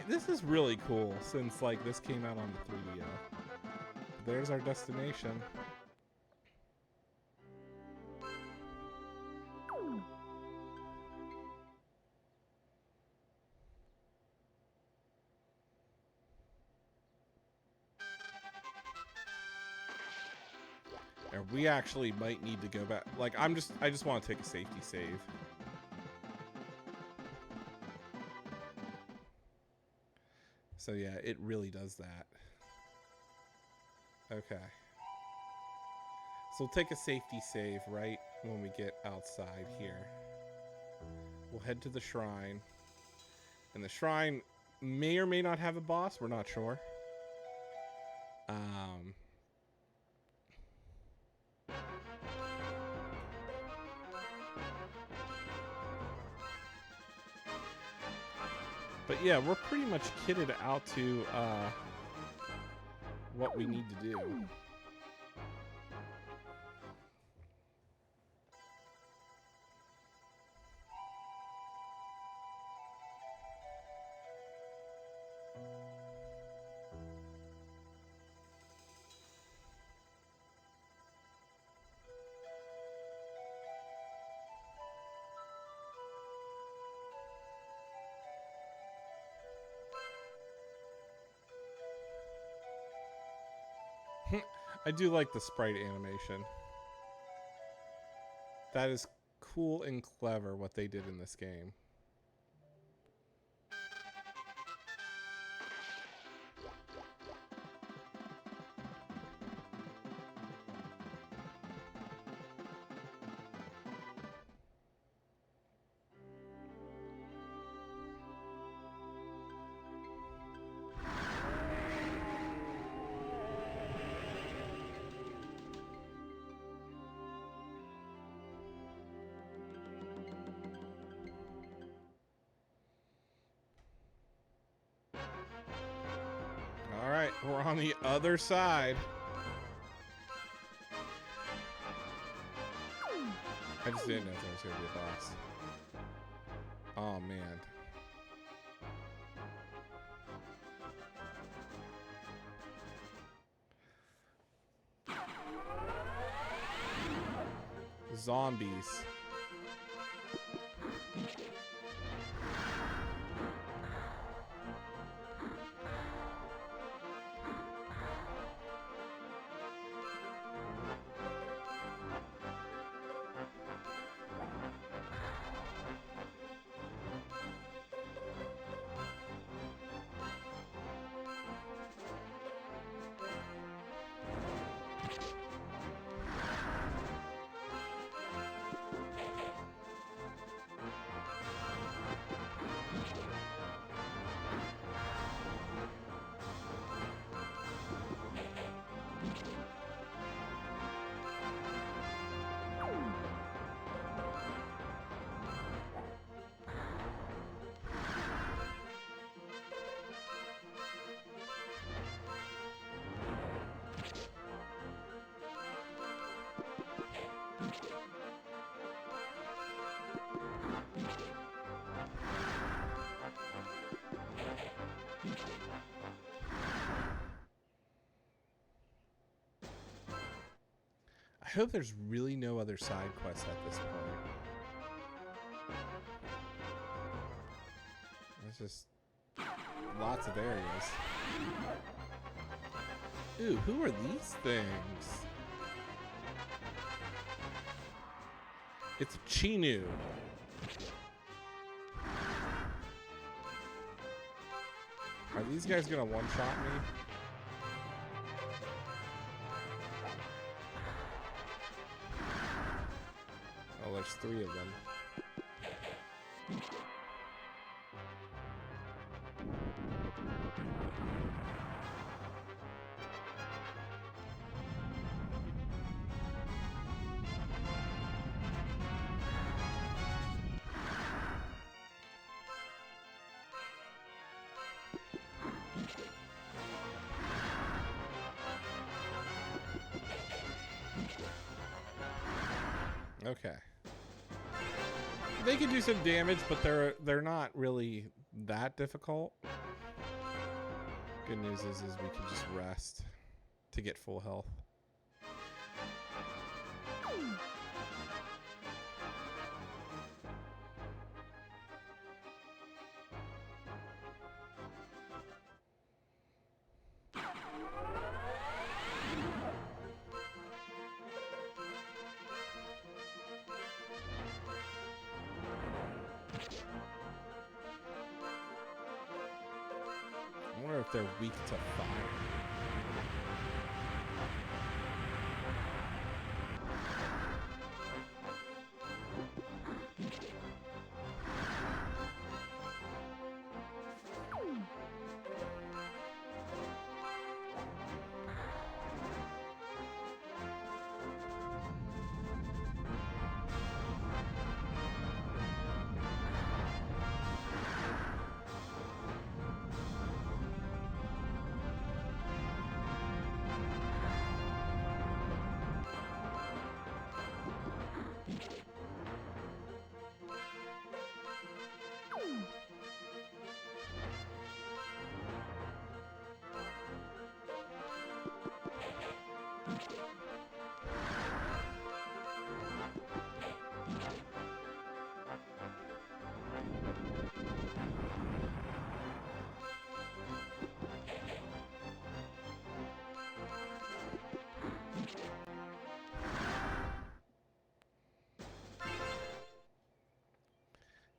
This is really cool since like this came out on the 3DO. There's our destination. And we actually might need to go back. Like I just want to take a safety save. So yeah, it really does that. Okay. So we'll take a safety save right when we get outside here. We'll head to the shrine. And the shrine may or may not have a boss. We're not sure. But yeah, we're pretty much kitted out to what we need to do. I do like the sprite animation. That is cool and clever what they did in this game. All right, we're on the other side. I just didn't know if there was going to be a boss. Oh, man. Zombies. I hope there's really no other side quests at this point. There's just lots of areas. Ooh, who are these things? It's Chinu. Are these guys gonna one-shot me? Oh, there's 3 of them. Okay. They can do some damage, but they're not really that difficult. Good news is we can just rest to get full health. I wonder if they're weak to fire.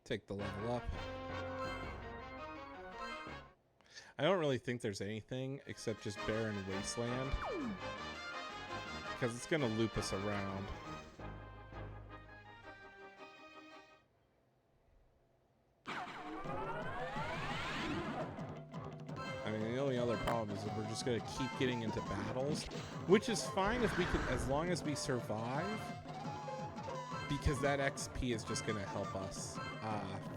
Take the level up. I don't really think there's anything except just barren wasteland, because it's going to loop us around. I mean, the only other problem is that we're just going to keep getting into battles, which is fine if we can, as long as we survive, because that XP is just going to help us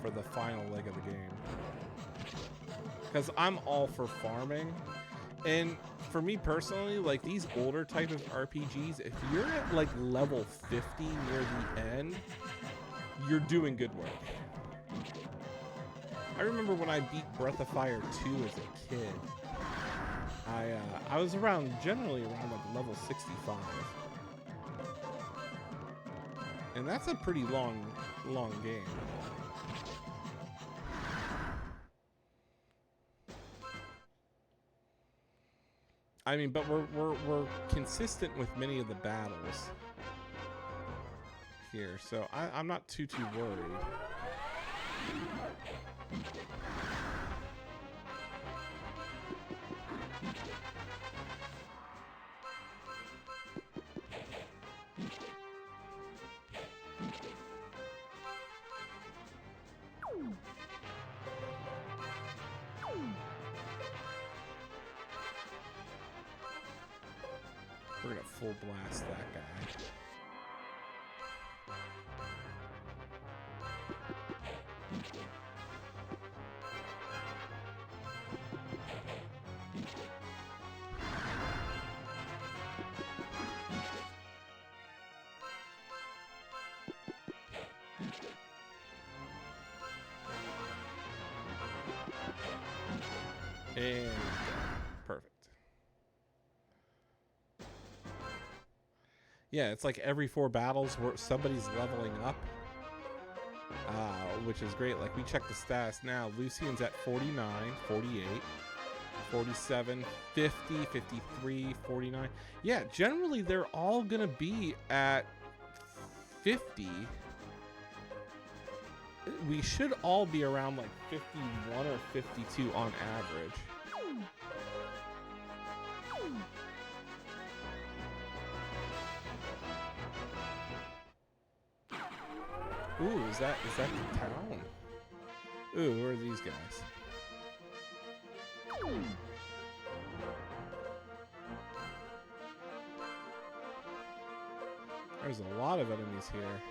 for the final leg of the game. Because I'm all for farming, and for me personally, like these older type of RPGs, if you're at like level 50 near the end, you're doing good work. I remember when I beat Breath of Fire 2 as a kid, I was generally around like level 65, and that's a pretty long game. I mean, but we're consistent with many of the battles here, so I'm not too worried. We're gonna full blast that guy. And perfect. Yeah, it's like every 4 battles where somebody's leveling up, which is great. Like we check the stats now. Lucienne's at 49, 48, 47, 50, 53, 49. Yeah, generally they're all gonna be at 50. We should all be around like 51 or 52 on average. Ooh, is that the town? Ooh, who are these guys? There's a lot of enemies here.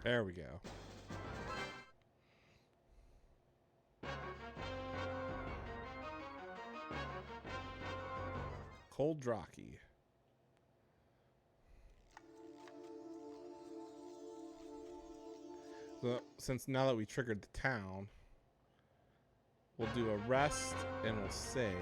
There we go. Cold Rocky. So, since now that we triggered the town, we'll do a rest and we'll save.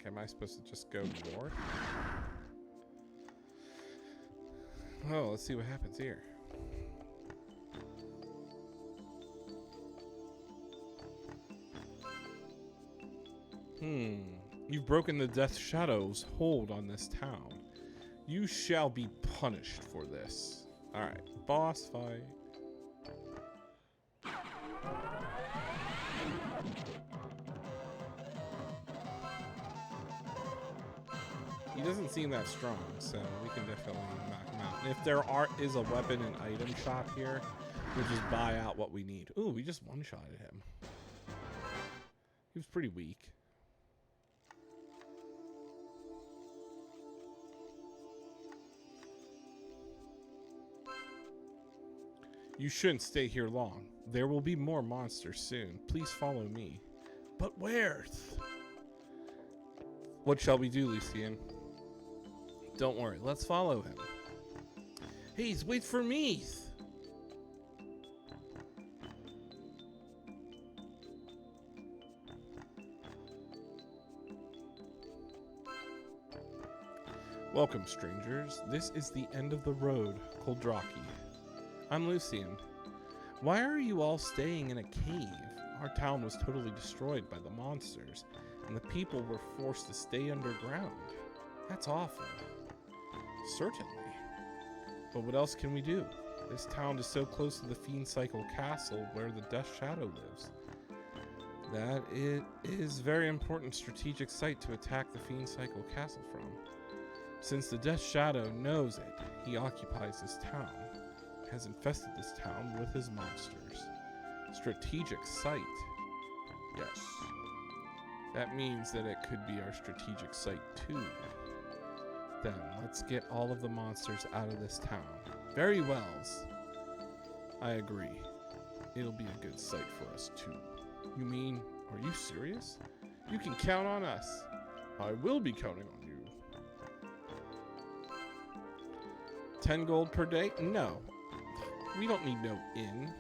Okay, am I supposed to just go north? Oh, let's see what happens here. You've broken the Death Shadow's hold on this town. You shall be punished for this. Alright, boss fight. He doesn't seem that strong, so we can definitely knock him out. And if there is a weapon and item shop here, we'll just buy out what we need. Ooh, we just one-shotted him. He was pretty weak. You shouldn't stay here long. There will be more monsters soon. Please follow me. But where? What shall we do, Lucienne? Don't worry, let's follow him. Hey, wait for me! Welcome, strangers. This is the end of the road, Koldraki. I'm Lucienne. Why are you all staying in a cave? Our town was totally destroyed by the monsters, and the people were forced to stay underground. That's awful. Certainly. But what else can we do? This town is so close to the Fiend Cycle Castle where the Death Shadow lives that it is a very important strategic site to attack the Fiend Cycle Castle from. Since the Death Shadow knows it, he occupies this town, has infested this town with his monsters. Strategic site. Yes. That means that it could be our strategic site too. Then let's get all of the monsters out of this town. Very well. I agree. It'll be a good site for us too. You mean, are you serious? You can count on us. I will be counting on you. 10 gold per day? No. We don't need no inn.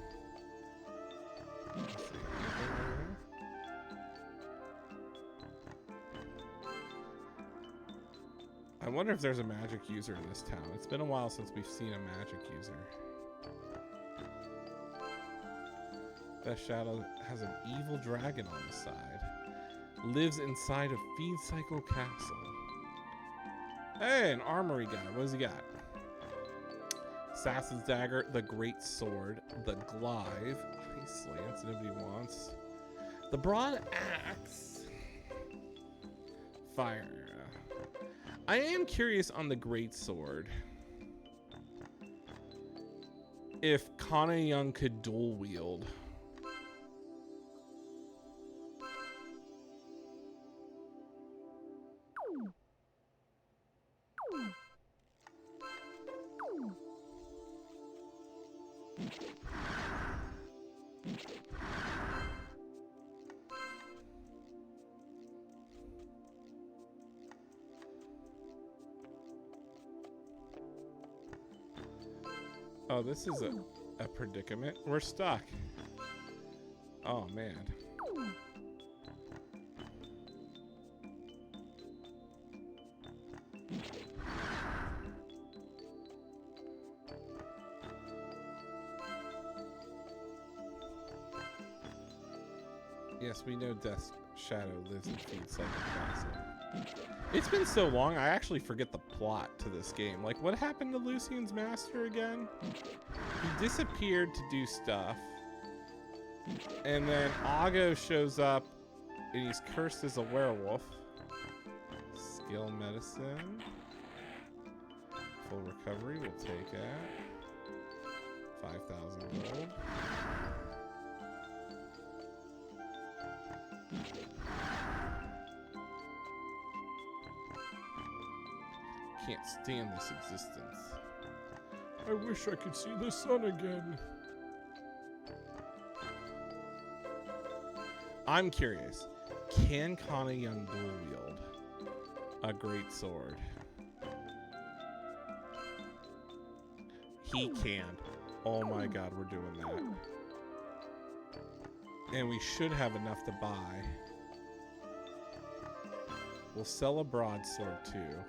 I wonder if there's a magic user in this town. It's been a while since we've seen a magic user. That shadow has an evil dragon on the side. Lives inside of Fiend Cycle Castle. Hey, an armory guy. What does he got? Assassin's Dagger, the Great Sword, the Glaive, Ice Lance, nobody wants. The Broad Axe. Fire. I am curious on the Great Sword. If Kana Young could dual wield. Oh, this is a predicament. We're stuck. Oh, man. Yes, we know Death Shadow lives in Fiend Cycle Castle. It's been so long, I actually forget the plot to this game. Like, what happened to Lucien's master again? He disappeared to do stuff. And then Ago shows up, and he's cursed as a werewolf. Skill medicine. Full recovery, we'll take it. 5,000 gold. Can't stand this existence. I wish I could see the sun again. I'm curious. Can Kana Young dual wield a great sword? He can. Oh my god, we're doing that. And we should have enough to buy. We'll sell a broadsword too.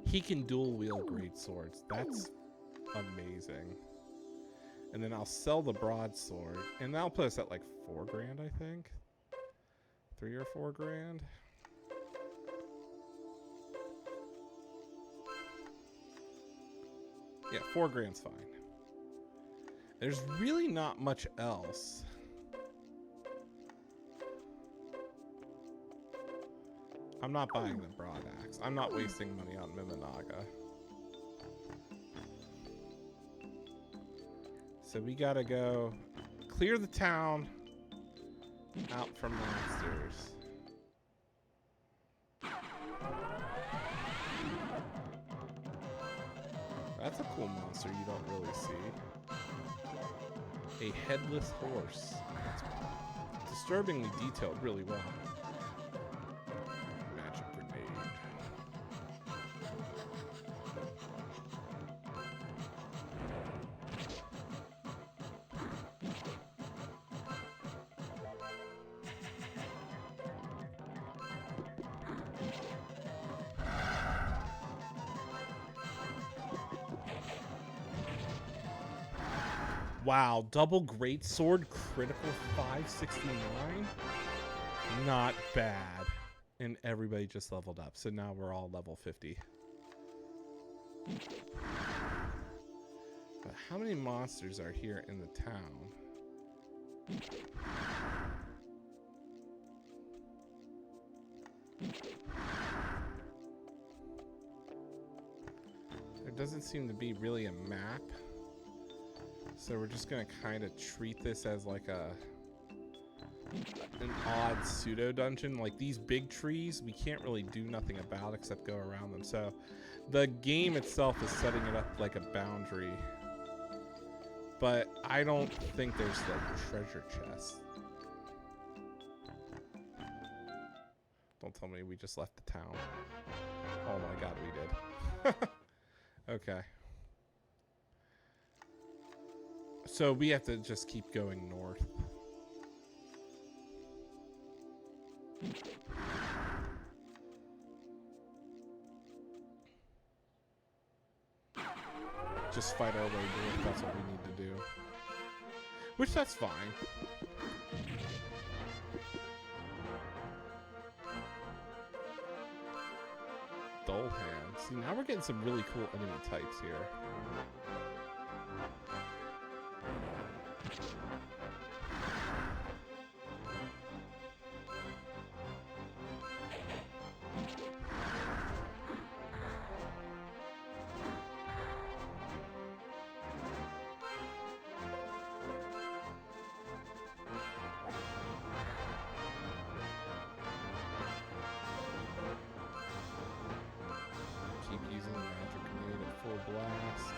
He can dual wield great swords. That's amazing. And then I'll sell the broadsword, and that'll put us at like 4 grand, I think. 3 or 4 grand. Yeah, 4 grand's fine. There's really not much else. I'm not buying the broad axe. I'm not wasting money on Mimanaga. So we gotta go clear the town out from monsters. That's a cool monster you don't really see. A headless horse. That's disturbingly detailed really well. Magic grenade. Wow, double greatsword, critical 569? Not bad. And everybody just leveled up, so now we're all level 50. But how many monsters are here in the town? There doesn't seem to be really a map. So we're just gonna kind of treat this as like an odd pseudo dungeon. Like these big trees, we can't really do nothing about except go around them. So the game itself is setting it up like a boundary. But I don't think there's like treasure chests. Don't tell me we just left the town. Oh my god, we did. Okay. So we have to just keep going north. Just fight our way north, that's what we need to do. Which, that's fine. Dull hand. See, now we're getting some really cool enemy types here. Keep using the magic grenade at full blast.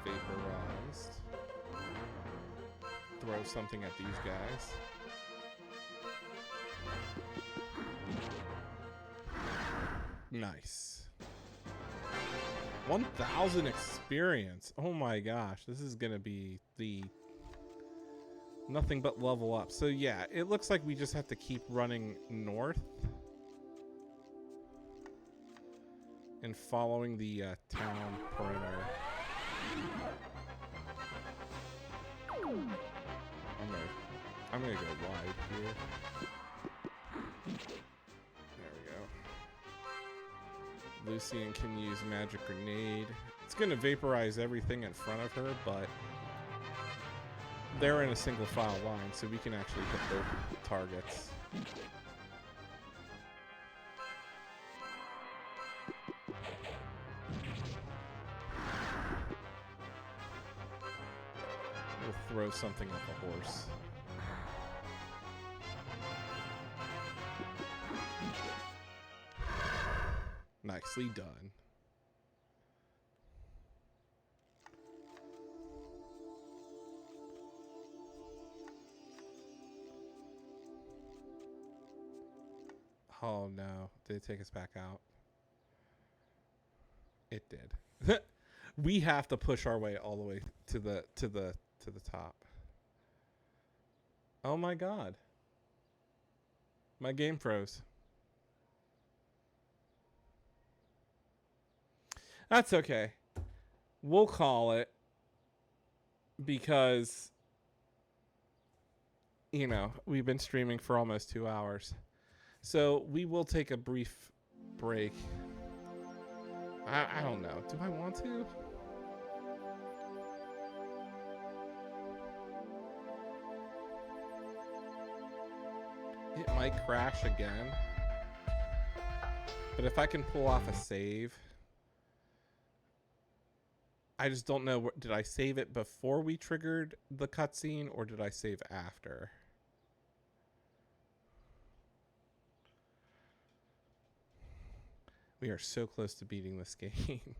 Vaporized. Throw something at these guys. Nice. 1,000 experience. Oh my gosh, this is gonna be the nothing but level up. So yeah, it looks like we just have to keep running north and following the town perimeter. I'm gonna go wide here. There we go. Lucienne can use magic grenade. It's gonna vaporize everything in front of her, but they're in a single file line, so we can actually hit both targets. We'll throw something at the horse. Nicely done. Oh no, did it take us back out? It did. We have to push our way all the way to the top. Oh my god. My game froze. That's okay. We'll call it because, you know, we've been streaming for almost 2 hours. So we will take a brief break. I don't know. Do I want to? It might crash again. But if I can pull off a save, I just don't know. Did I save it before we triggered the cutscene or did I save after? We are so close to beating this game.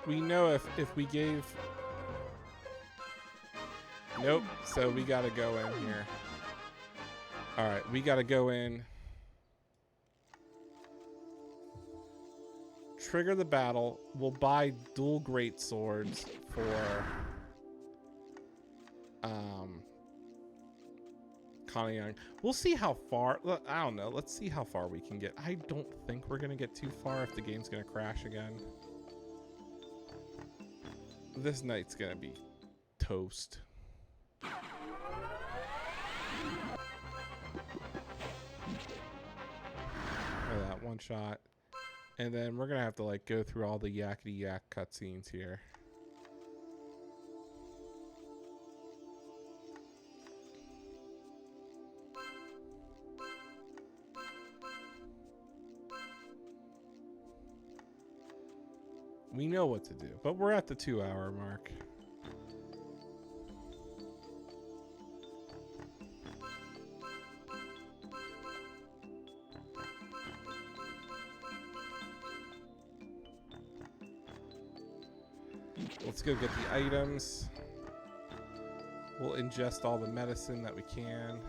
We know if we gave... Nope, so we gotta go in here. Alright, we gotta go in. Trigger the battle. We'll buy dual great swords for Connie Young. We'll see how far... I don't know. Let's see how far we can get. I don't think we're gonna get too far if the game's gonna crash again. This night's gonna be toast. That one shot. And then we're gonna have to like go through all the yakety yak cutscenes here. We know what to do, but we're at the 2-hour mark. Let's go get the items. We'll ingest all the medicine that we can.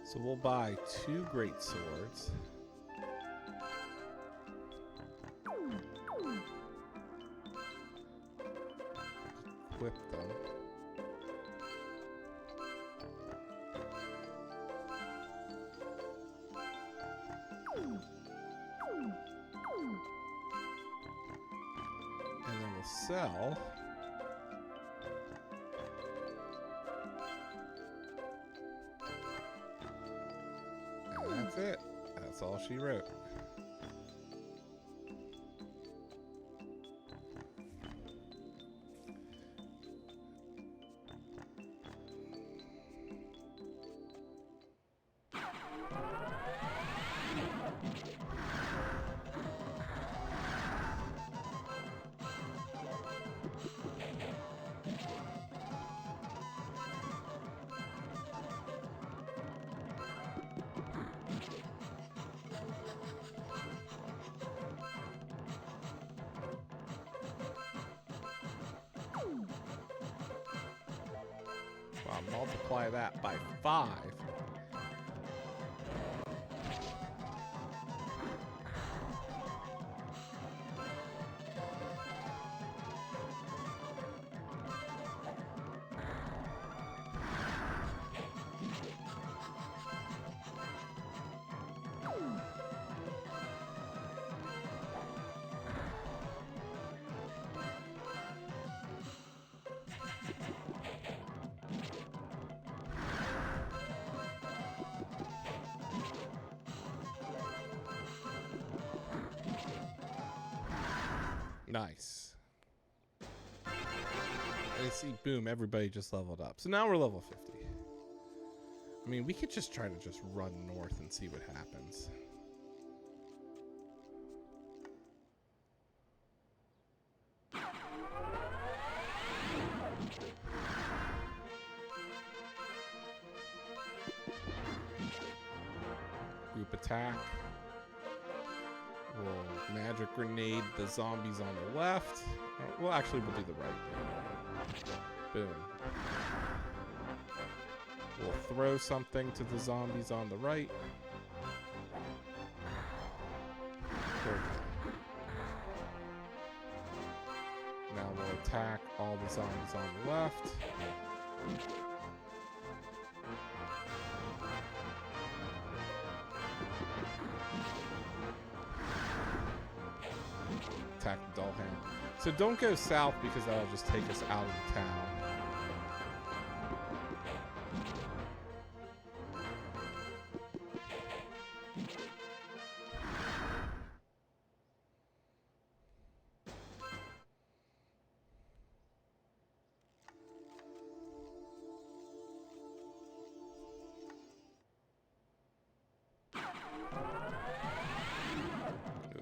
So we'll buy 2 great swords. Equip them. And then we'll sell. And that's it. That's all she wrote. Multiply that by 5. Nice. I see, boom, everybody just leveled up. So now we're level 50. I mean, we could just try to just run north and see what happens. Group attack. We'll magic grenade the zombies on the left. Well, actually, we'll do the right. Boom. We'll throw something to the zombies on the right. Now we'll attack all the zombies on the left. Attack the doll hand. So don't go south because that'll just take us out of the town.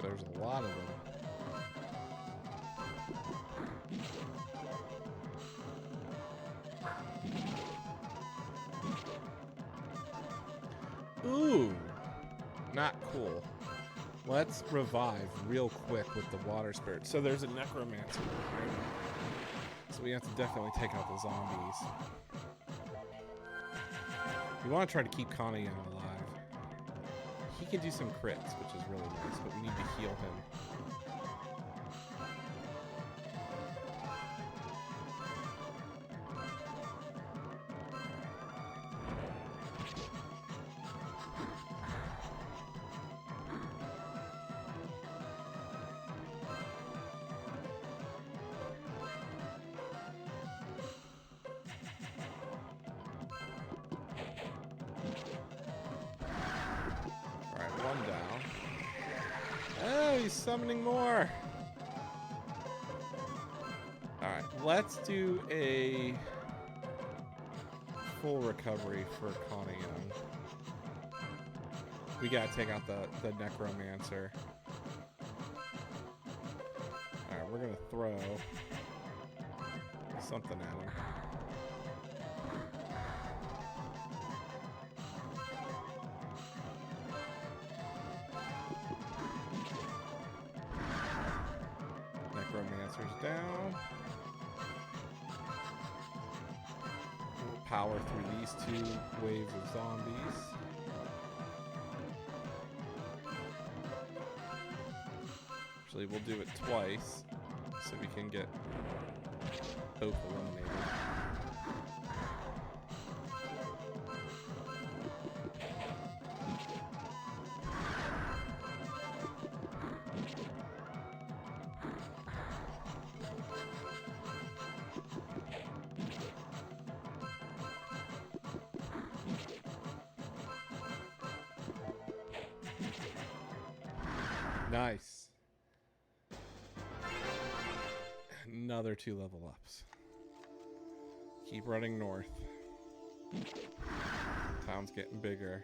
There's a lot of them. Ooh, not cool. Let's revive real quick with the water spirit. So there's a necromancer behind me. So we have to definitely take out the zombies. We want to try to keep Kanayan alive. He can do some crits, which is really nice, but we need to heal him. One down. Oh, he's summoning more. Alright, let's do a full recovery for Kanayan. We gotta take out the necromancer. Alright, we're gonna throw something at him. Necromancer's down. We'll power through these two waves of zombies. Actually, we'll do it twice so we can get both eliminated. Nice. Another 2 level ups. Keep running north. Town's getting bigger.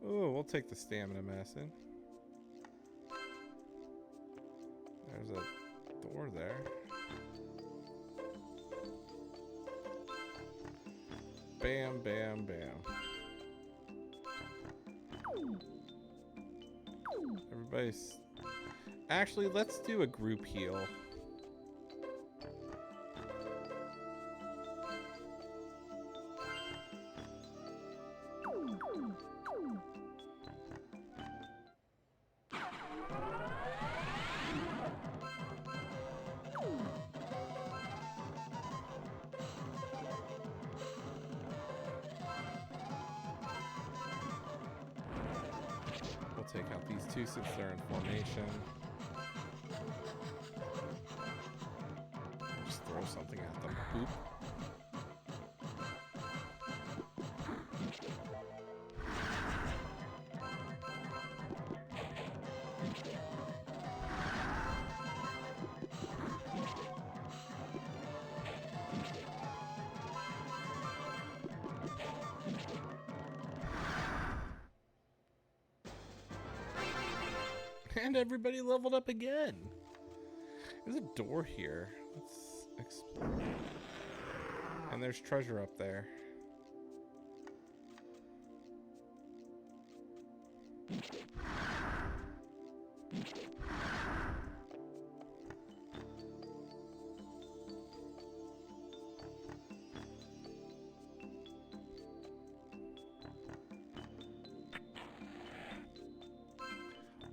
Ooh, we'll take the stamina medicine. There's a door there. Bam, bam, bam. Everybody's... Actually, let's do a group heal. We'll take out these two since they're in formation. Just throw something at them. Boop. And everybody leveled up again. There's a door here. Let's explore. And there's treasure up there.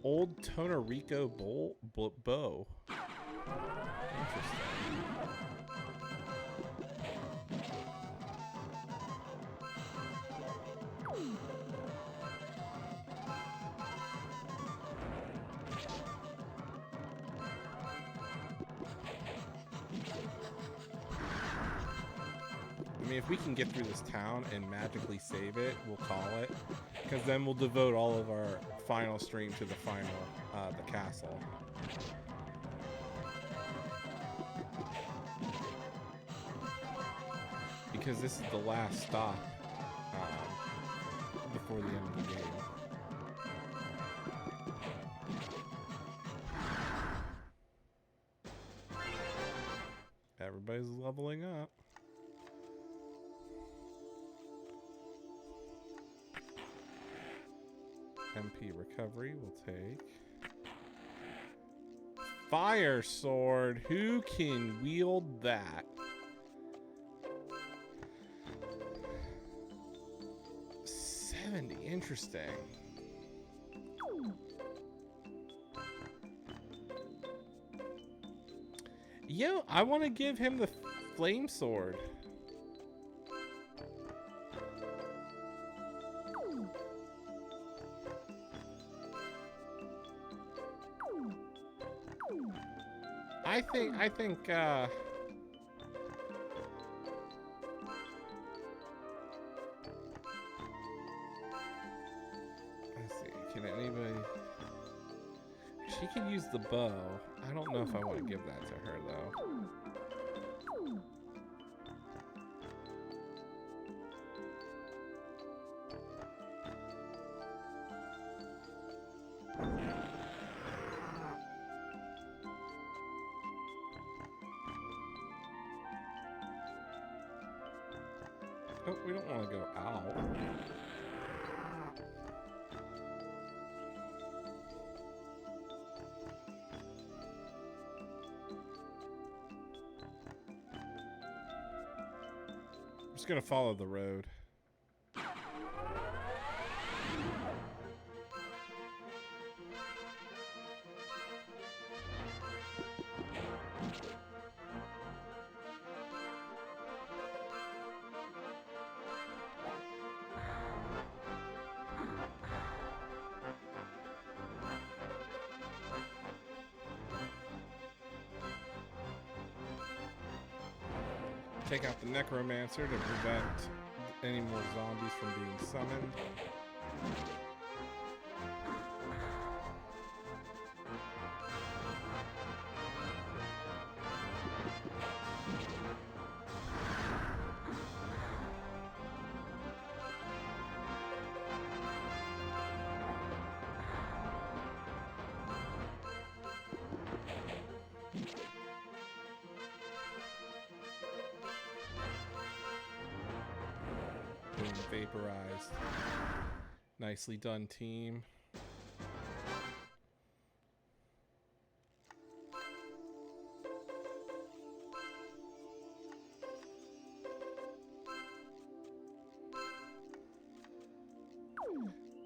Old Tonarico bow. Interesting. I mean, if we can get through this town and magically save it, we'll call it. Because then we'll devote all of our final stream to the final, the castle. Because this is the last stop before the end of the game. Everybody's leveling up. MP recovery will take. Fire sword. Who can wield that? Interesting. Yo, I want to give him the flame sword. I think let's see, can anybody, she could use the bow. I don't know if I want to give that to her though. Oh, we don't want to go out. I'm just gonna follow the road. Take out the necromancer to prevent any more zombies from being summoned. Boom, vaporized. Nicely done, team.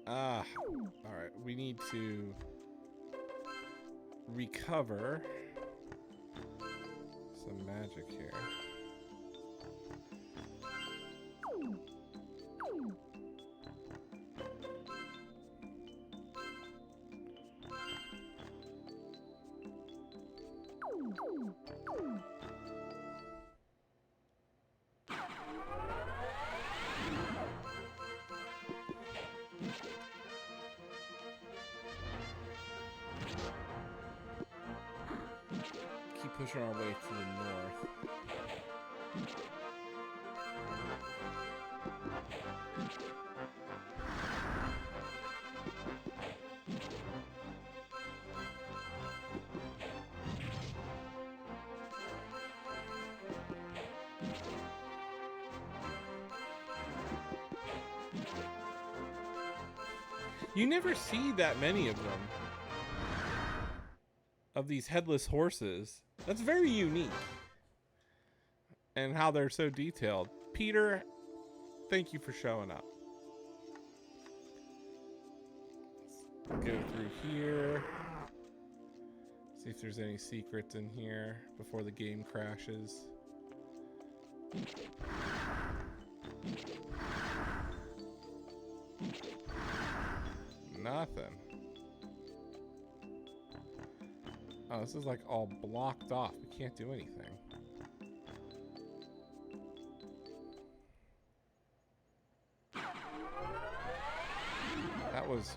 Ah, all right. We need to recover some magic here. Keep pushing our way to the north. You never see that many of them. Of these headless horses. That's very unique. And how they're so detailed. Peter, thank you for showing up. Let's go through here. See if there's any secrets in here before the game crashes. Nothing. Oh, this is like all blocked off. We can't do anything. That was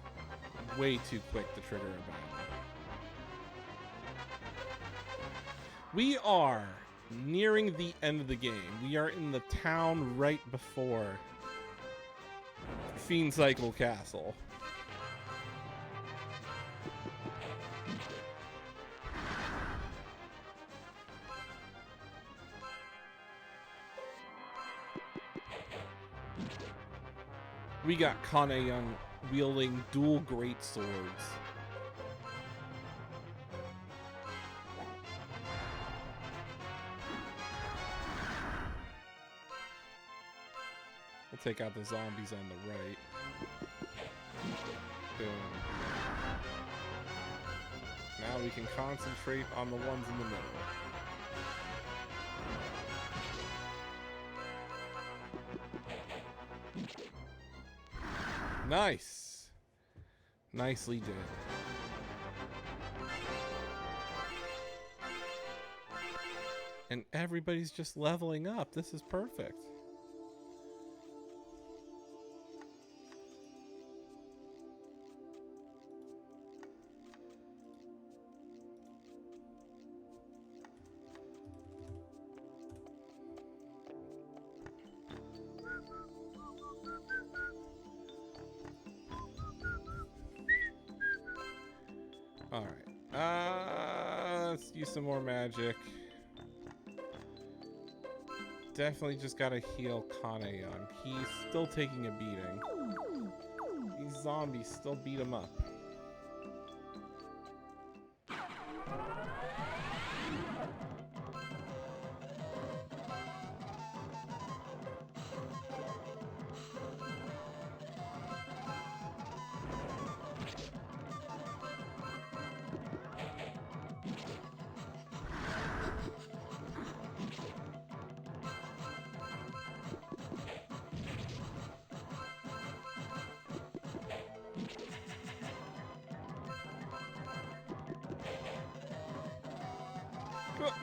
way too quick to trigger a battle. We are nearing the end of the game. We are in the town right before Fiend Cycle Castle. We got Kane Young wielding dual great swords. We'll take out the zombies on the right. Boom. Now we can concentrate on the ones in the middle. Nice. Nicely did. And everybody's just leveling up. This is perfect. Alright. Let's use some more magic. Definitely just gotta heal Kane Young. He's still taking a beating. These zombies still beat him up.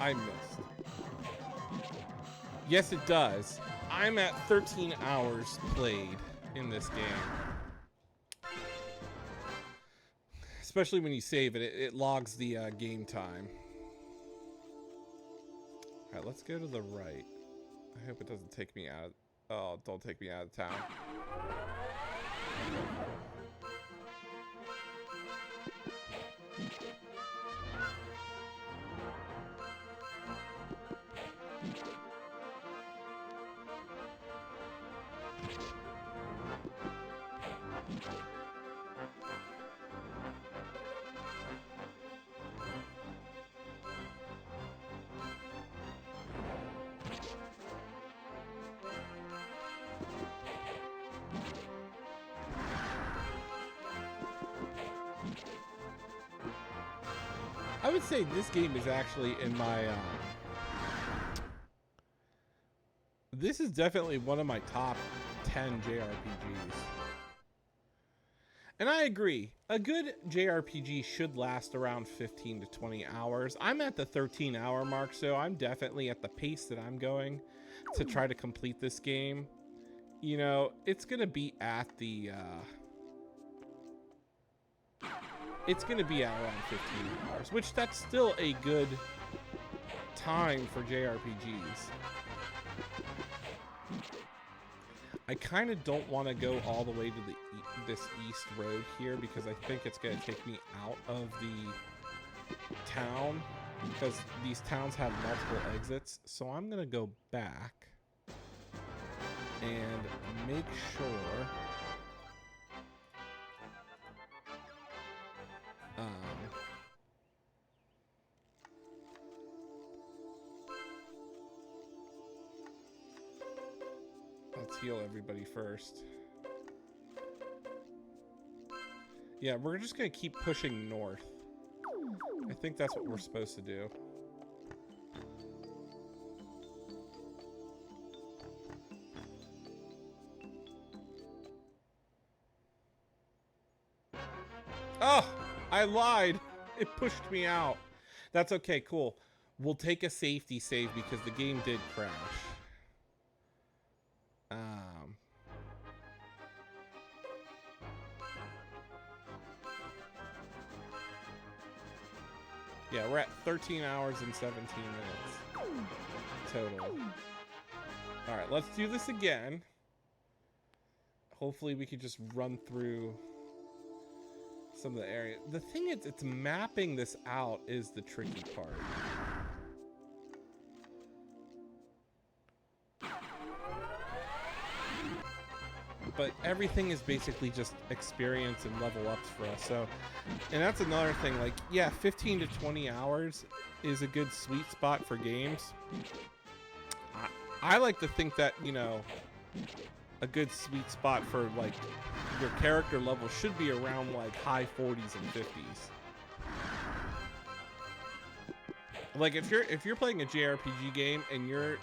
I missed. Yes, it does. I'm at 13 hours played in this game. Especially when you save it, it logs the game time. Alright, let's go to the right. I hope it doesn't take me out of... Oh, don't take me out of town. I would say this game is actually in my... this is definitely one of my top 10 JRPGs. And I agree. A good JRPG should last around 15 to 20 hours. I'm at the 13-hour mark, so I'm definitely at the pace that I'm going to try to complete this game. You know, it's going to be at the... it's going to be at around 15 hours, which that's still a good time for JRPGs. I kind of don't want to go all the way to this east road here because I think it's going to take me out of the town because these towns have multiple exits. So I'm going to go back and make sure heal everybody first. Yeah, we're just gonna keep pushing north. I think that's what we're supposed to do. Oh, I lied. It pushed me out. That's okay, cool. We'll take a safety save because the game did crash. Yeah, we're at 13 hours and 17 minutes total. All right, let's do this again. Hopefully we can just run through some of the area. The thing is, it's mapping this out is the tricky part. But everything is basically just experience and level ups for us. So, and that's another thing. Like, yeah, 15 to 20 hours is a good sweet spot for games. I like to think that, you know, a good sweet spot for like your character level should be around like high 40s and 50s. Like if you're playing a JRPG game and you're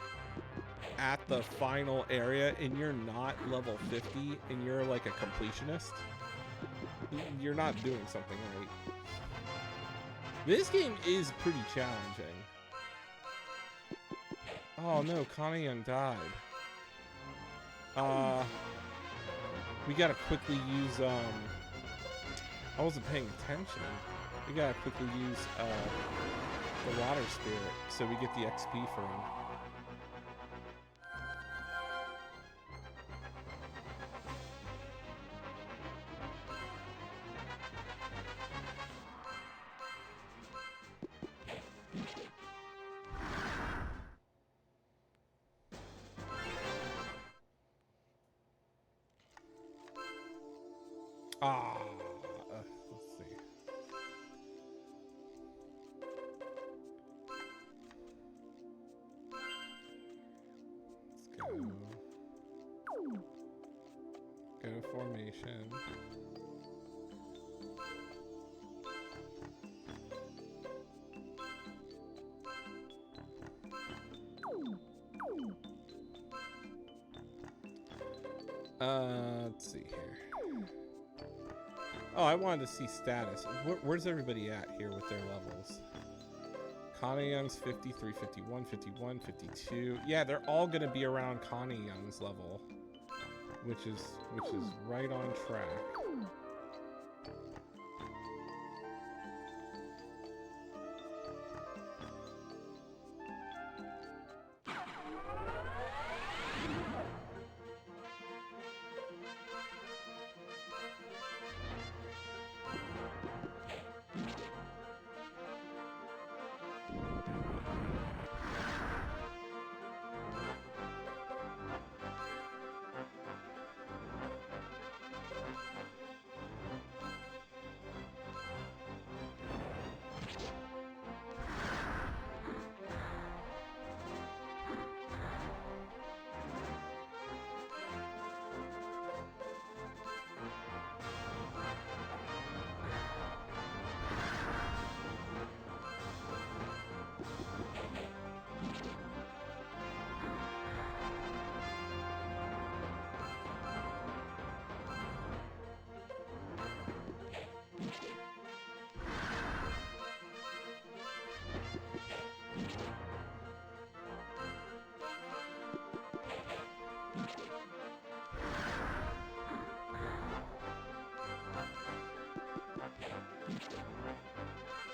at the final area and you're not level 50 and you're like a completionist, you're not doing something right. This game is pretty challenging. Oh no, Kanayan died. We gotta quickly use, I wasn't paying attention. We gotta quickly use, the water spirit so we get the XP for him. Let's see. Let's go. Go to formation. Let's see here. Oh, I wanted to see status. Where's everybody at here with their levels? Connie Young's 53, 51, 51, 52. Yeah, they're all going to be around Connie Young's level, which is right on track.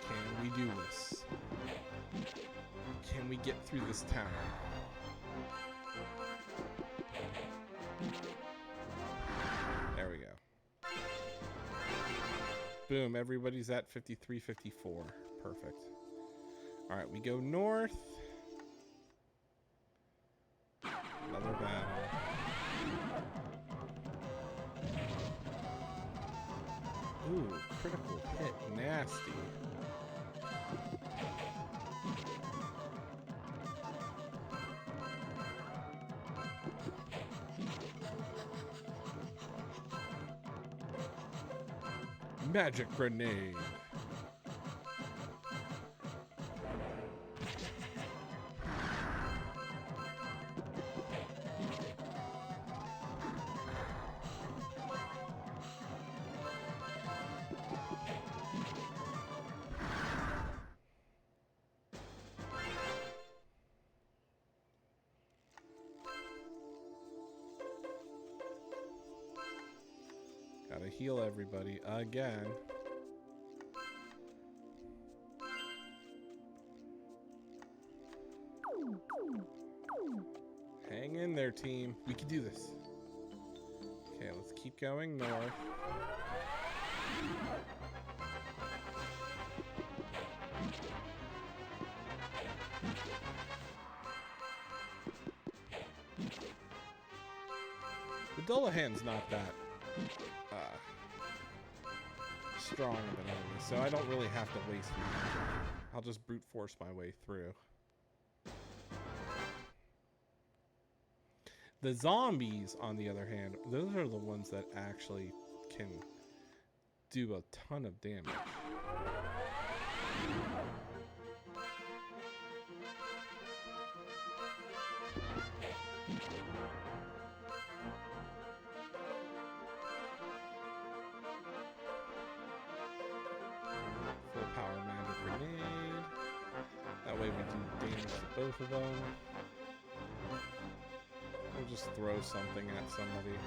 Can we do this? Can we get through this town? There we go. Boom, everybody's at 53, 54. Perfect. All right, we go north. Another battle. Ooh, critical hit, nasty. Magic grenade. Gotta heal everybody again. Hang in there, team. We can do this. Okay, let's keep going north. The Dullahan's not that strong of an enemy, so I don't really have to waste magic. I'll just brute force my way through. The zombies, on the other hand, those are the ones that actually can do a ton of damage. Full power magic grenade. That way we do damage to both of them. We'll just throw something at somebody.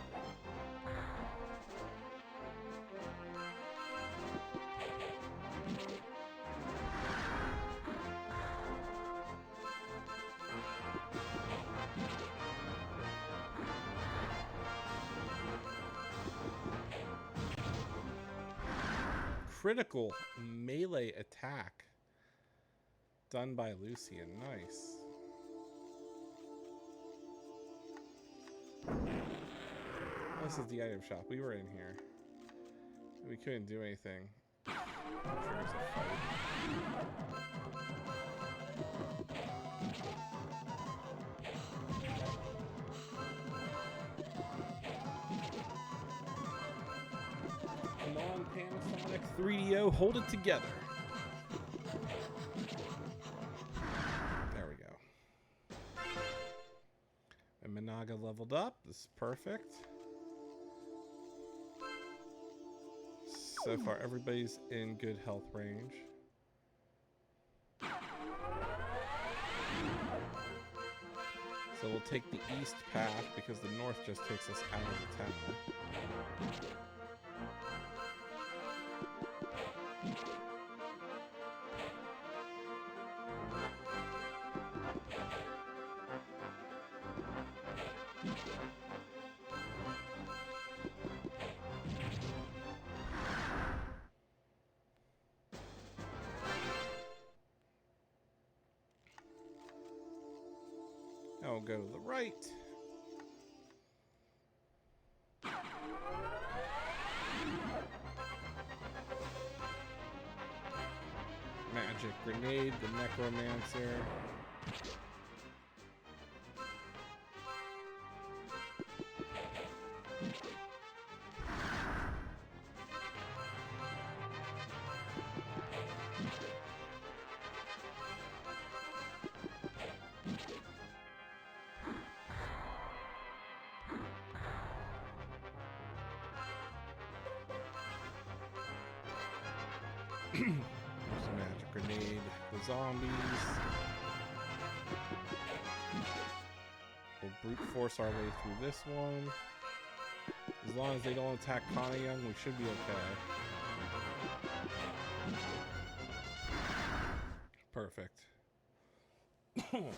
Critical melee attack done by Lucienne. Nice. This is the item shop. We were in here. We couldn't do anything. Triggers a fight. Come on, Panasonic 3DO, hold it together. There we go. And Minaga leveled up. This is perfect. So far, everybody's in good health range. So we'll take the east path because the north just takes us out of the town. Now we'll go to the right. Magic grenade, the necromancer. There's a magic grenade. The zombies. We'll brute force our way through this one. As long as they don't attack Kana Young, we should be okay. Perfect. Nice.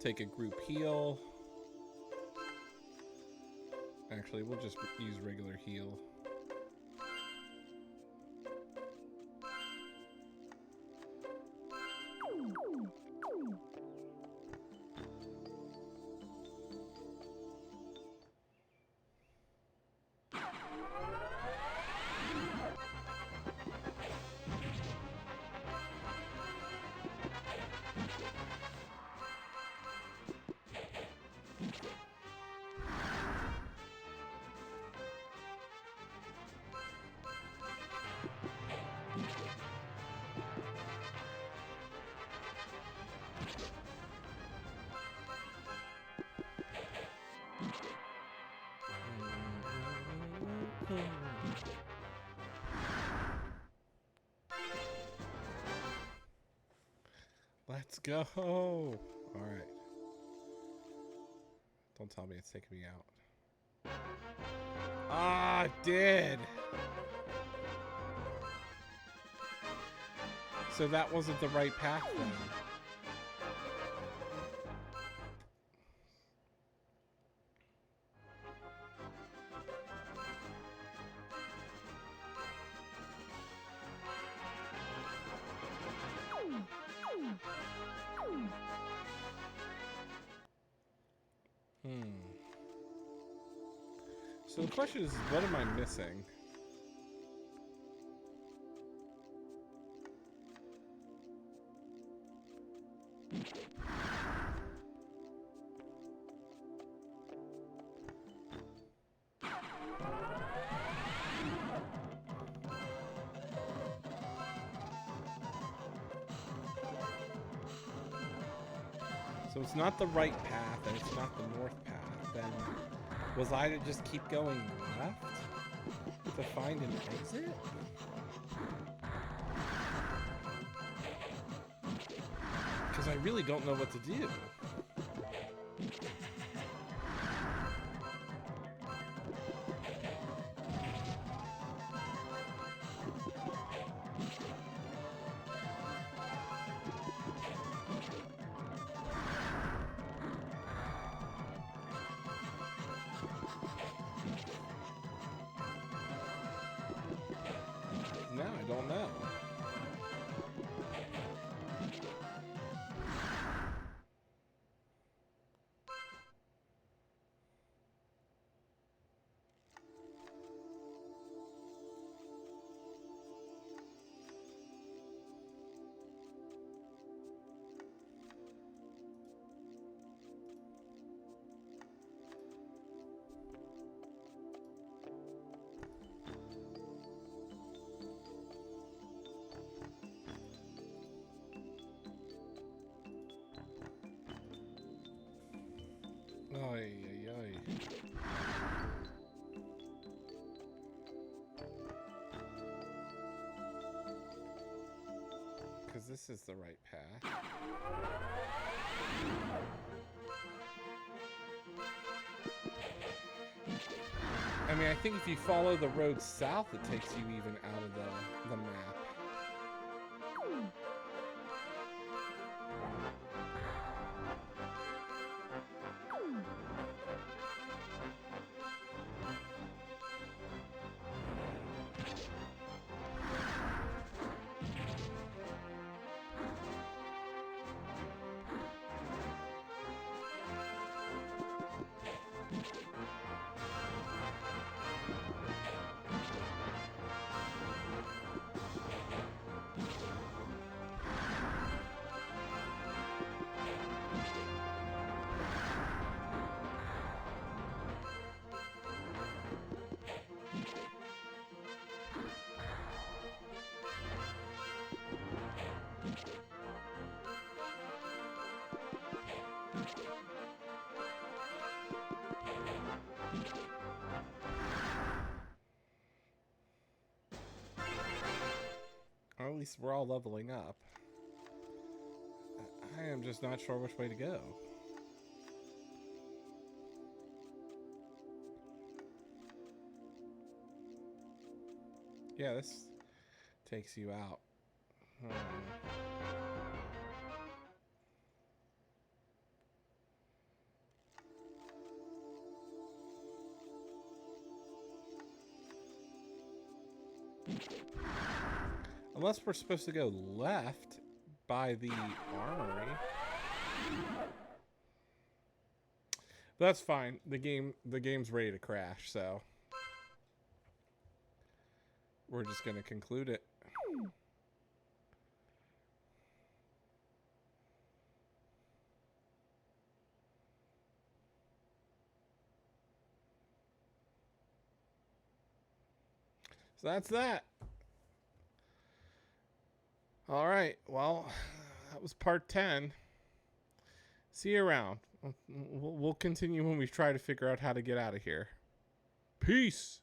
Take a group heal. Actually, we'll just use regular heal. Let's go. All right. Don't tell me it's taking me out. Ah, it did. So that wasn't the right path then. So the question is, what am I missing? So it's not the right path, and it's not the north path. Then was I to just keep going left to find an exit? Because I really don't know what to do. No, I don't know. Ay, ay, ay. Because this is the right path. I mean, I think if you follow the road south, it takes you even out of the map. Or at least we're all leveling up. I am just not sure which way to go. Yeah, this takes you out. Unless we're supposed to go left by the armory. That's fine. The game's ready to crash, so we're just gonna conclude it. So that's that. All right. Well, that was part 10. See you around. We'll continue when we try to figure out how to get out of here. Peace.